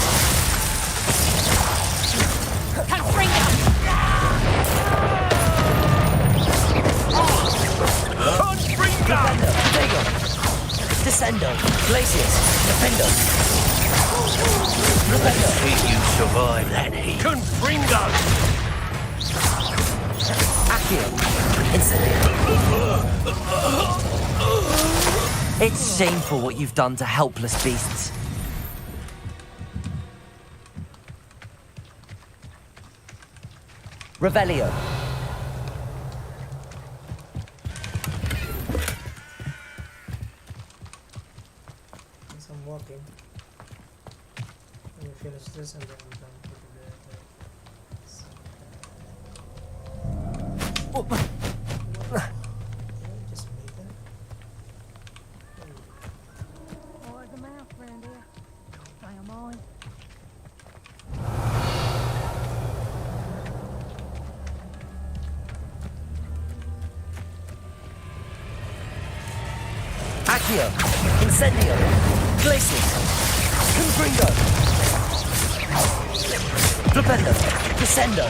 [SPEAKER 20] Confringo!
[SPEAKER 2] Flipendo! Potato! Descendo! Glacius! Defendo! Flipendo!
[SPEAKER 13] You survive that heat.
[SPEAKER 9] Confringo!
[SPEAKER 2] Accio! Incendio! It's shameful what you've done to helpless beasts. Revelio.
[SPEAKER 1] As I'm walking, let me finish this and then I'm done with the just made that.
[SPEAKER 20] Where's the mouth around here? Don't pay mine.
[SPEAKER 2] Accio! Incendio! Glacius! Confringo! Flipendo! Descendo!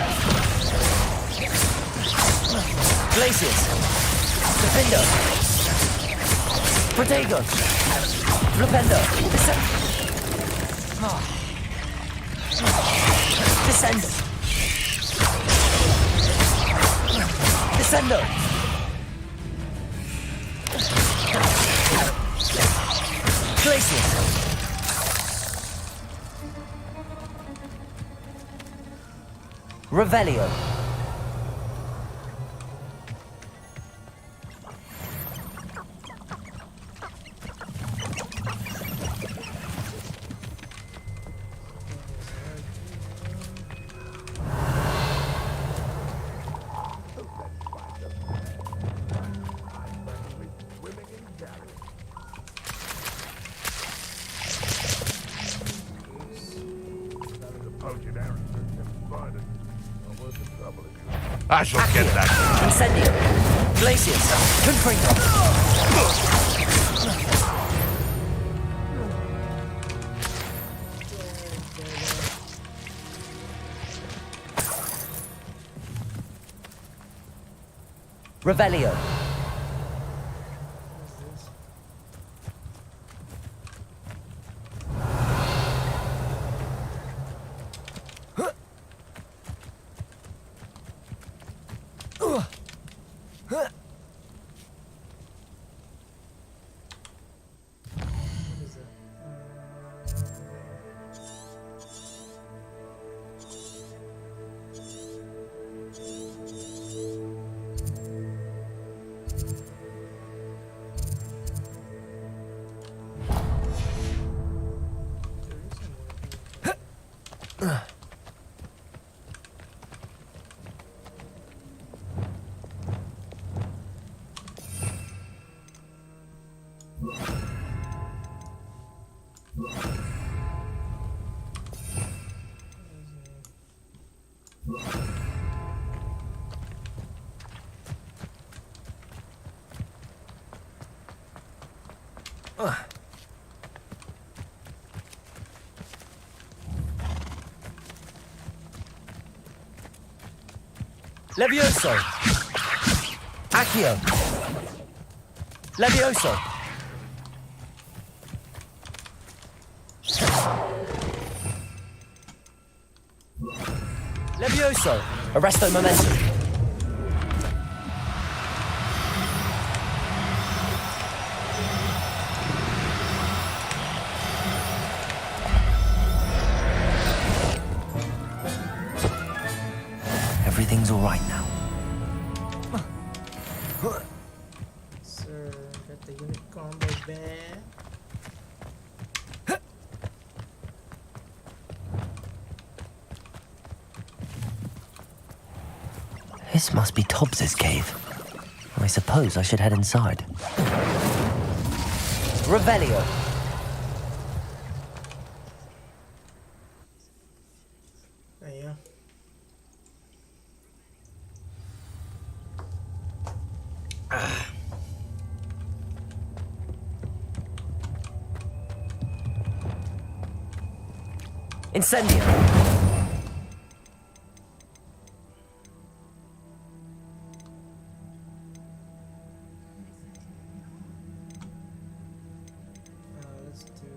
[SPEAKER 2] Glacius! Defendo! Protego! Flipendo! Descendo! Descendo! Glacius! Revelio!
[SPEAKER 9] I shall get that.
[SPEAKER 2] Incendio! Glacius! Confringo! Revelio!
[SPEAKER 12] Levioso! Accio! Levioso! Levioso! Arresto momentum.
[SPEAKER 2] Everything's all right now.
[SPEAKER 1] Sir, got the unit combo back.
[SPEAKER 2] This must be Tobbs's cave. I suppose I should head inside.
[SPEAKER 12] Revelio.
[SPEAKER 1] Yeah.
[SPEAKER 12] Incendio.
[SPEAKER 1] Let's do.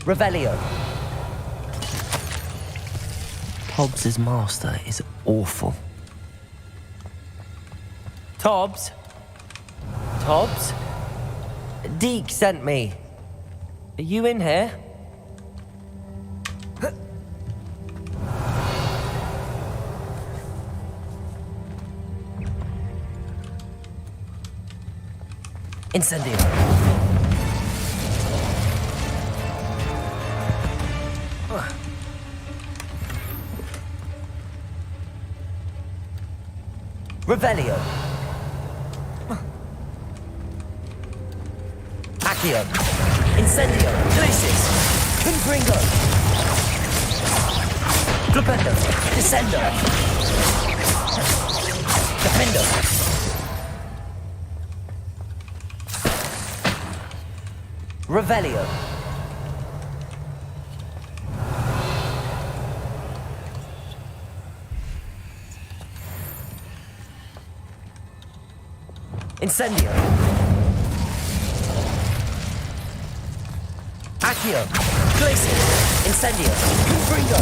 [SPEAKER 12] Revelio.
[SPEAKER 2] Tobbs's master is awful.
[SPEAKER 12] Tobbs? Tobbs? Deke sent me. Are you in here? Incendio. Revelio. Accio. Incendio. Glacis. Confringo. Flipendo. Descendo. Defendo. Revelio. Incendio. Accio. Glacis. Incendio. Confringo.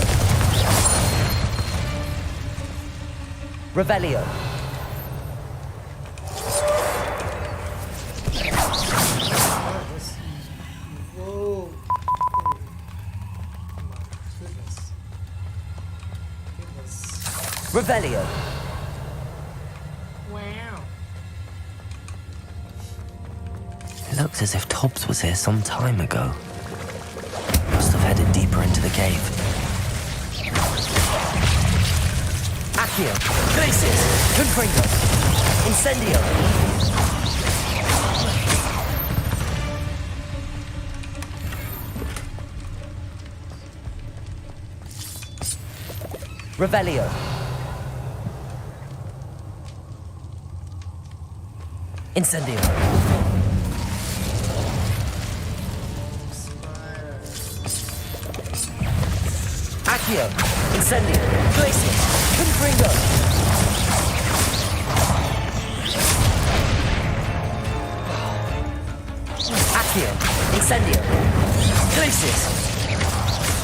[SPEAKER 12] Revelio.
[SPEAKER 1] Whoa. Goodness.
[SPEAKER 12] Revelio.
[SPEAKER 1] Wow.
[SPEAKER 2] It looks as if Tobbs was here some time ago. Must have headed deeper into the cave.
[SPEAKER 12] Accio. Glacis. Confringo. Incendio. Revelio. Incendio. Accio. Incendio. Glacis. Confringo. Accio. Incendio. Glacis.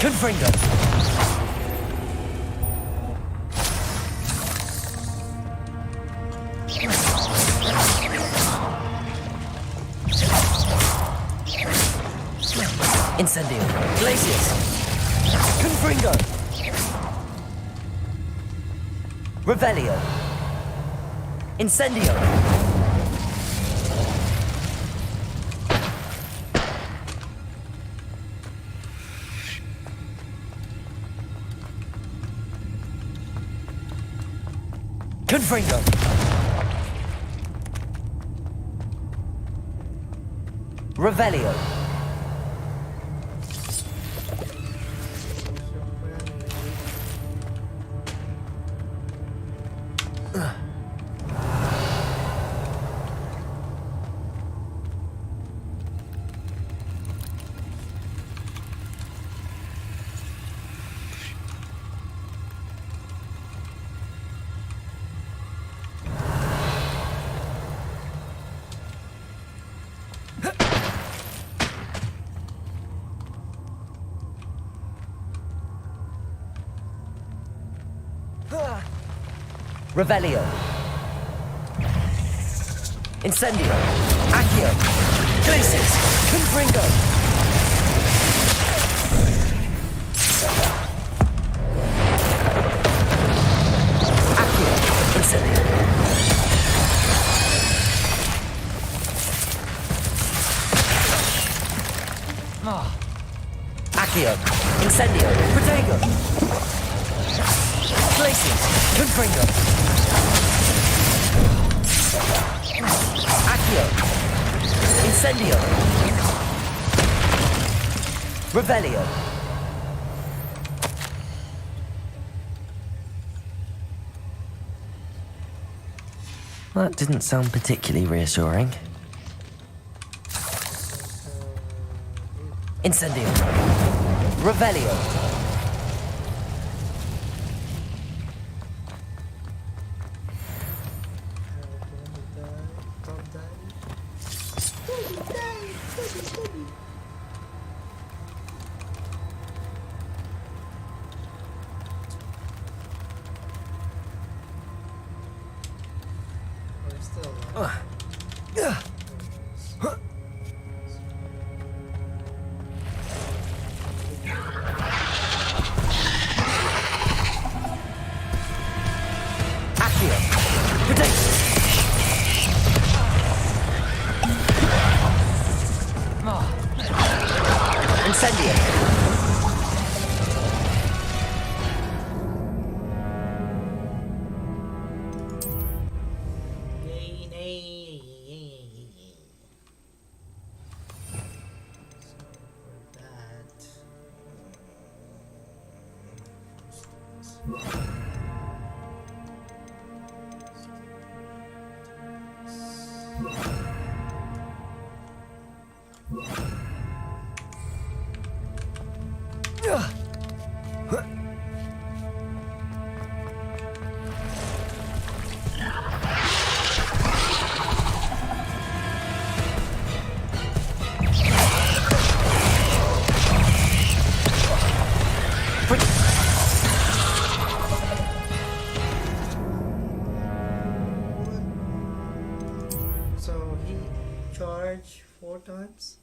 [SPEAKER 12] Confringo. Incendio. Glacis. Confringo. Revelio. Incendio. Confringo. Revelio.
[SPEAKER 2] Revelio. Incendio. Accio. Glacius. Confringo. Accio. Incendio. Accio. Incendio. Protego. Glacius. Confringo. Accio. Incendio. Revelio. That didn't sound particularly reassuring. Incendio. Revelio.
[SPEAKER 1] So he charged 4 times?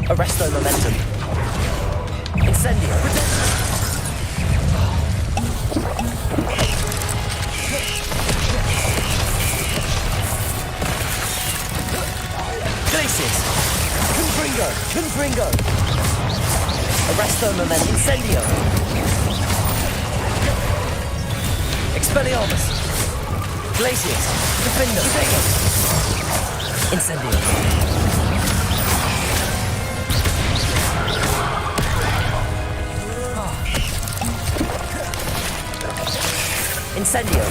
[SPEAKER 2] Arresto momentum. Incendio. Glacius. Confringo. Arresto momentum. Incendio. Expelliarmus. Glacius. Defendo. Incendio. Incendio.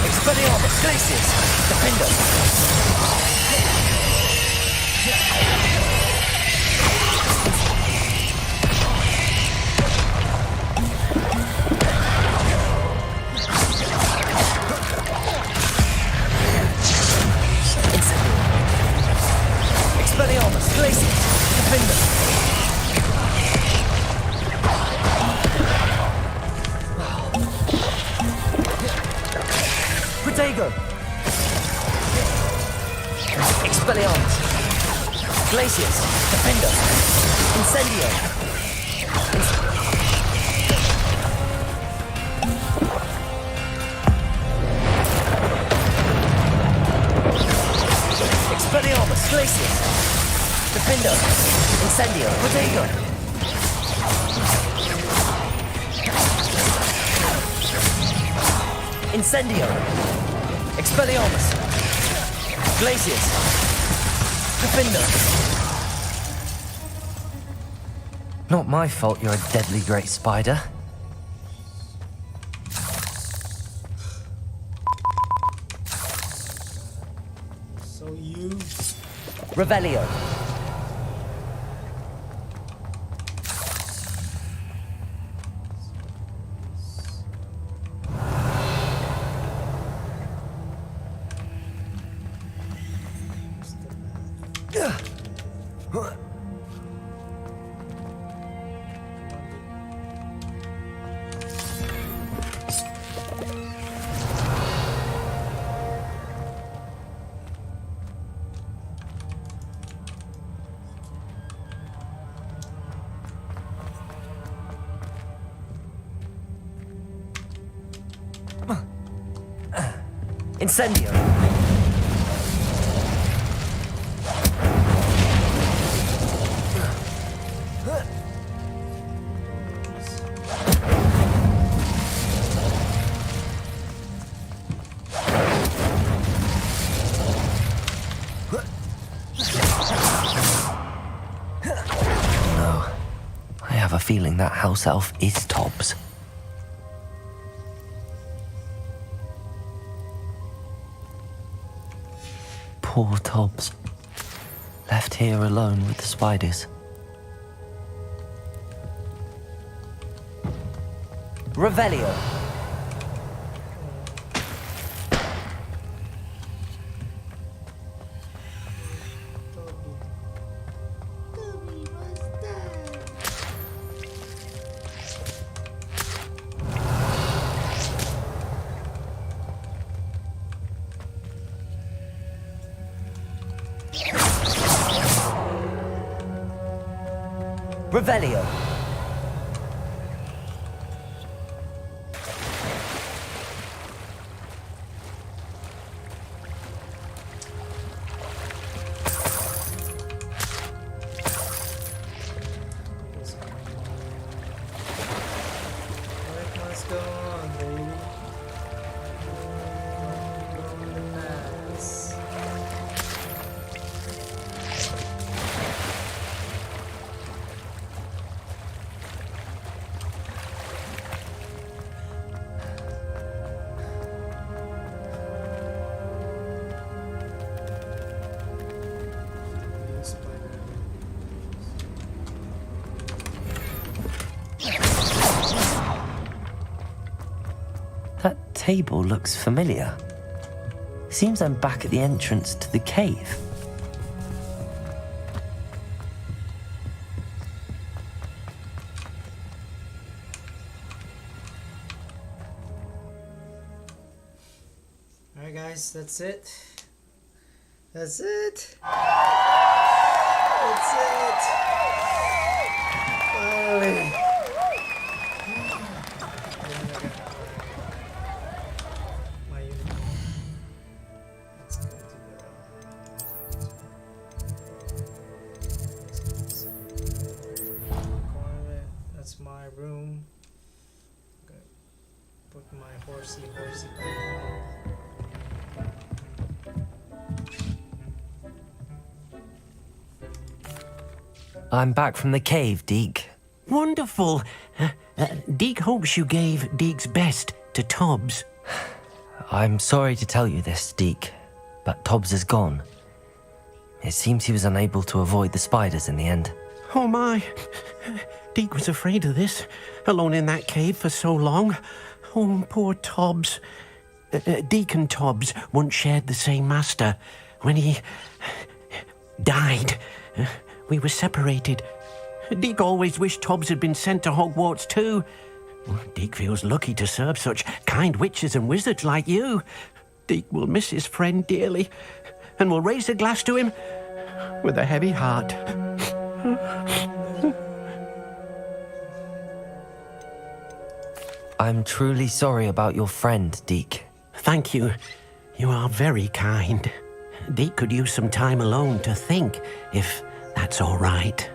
[SPEAKER 2] Expelliarmus. Glacius. Defendo. Expelliarmus. Glacius. Defendo. Protego. Expelliarmus. Glacius. Defendo. Incendio. Expelliarmus. Glacius. Defendo. Incendio. Protego. Incendio. Expelliarmus. Glacius. Defendo. Not my fault you're a deadly great spider.
[SPEAKER 1] Oh, you.
[SPEAKER 2] Revelio. Incendio. No. I have a feeling that house elf is Tobbs. Poor Tobbs. Left here alone with the spiders. Revelio. Revelio.
[SPEAKER 1] What's going on, baby? Going to pass.
[SPEAKER 2] That table looks familiar. Seems I'm back at the entrance to the cave.
[SPEAKER 1] Alright guys, that's it. That's it. That's it. Finally. My unicorn. Let's go to the corner. That's my room. Gonna put my horsey back.
[SPEAKER 2] I'm back from the cave, Deke.
[SPEAKER 22] Wonderful. Deke hopes you gave Deke's best to Tobbs.
[SPEAKER 2] I'm sorry to tell you this, Deke, but Tobbs is gone. It seems he was unable to avoid the spiders in the end.
[SPEAKER 22] Oh my. Deke was afraid of this, alone in that cave for so long. Oh, poor Tobbs. Deke and Tobbs once shared the same master. When he died, we were separated. Deke always wished Tobbs had been sent to Hogwarts too. Deke feels lucky to serve such kind witches and wizards like you. Deke will miss his friend dearly, and will raise a glass to him with a heavy heart.
[SPEAKER 2] I'm truly sorry about your friend, Deke.
[SPEAKER 22] Thank you. You are very kind. Deke could use some time alone to think, if that's all right.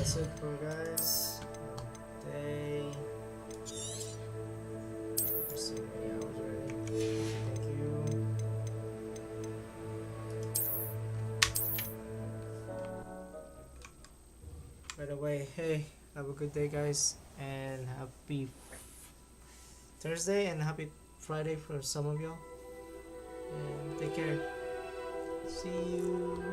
[SPEAKER 1] that's it for guys. Day. So many hours already. Thank you. By the way, hey, have a good day, guys, and happy Thursday and happy Friday for some of y'all. And take care. See you.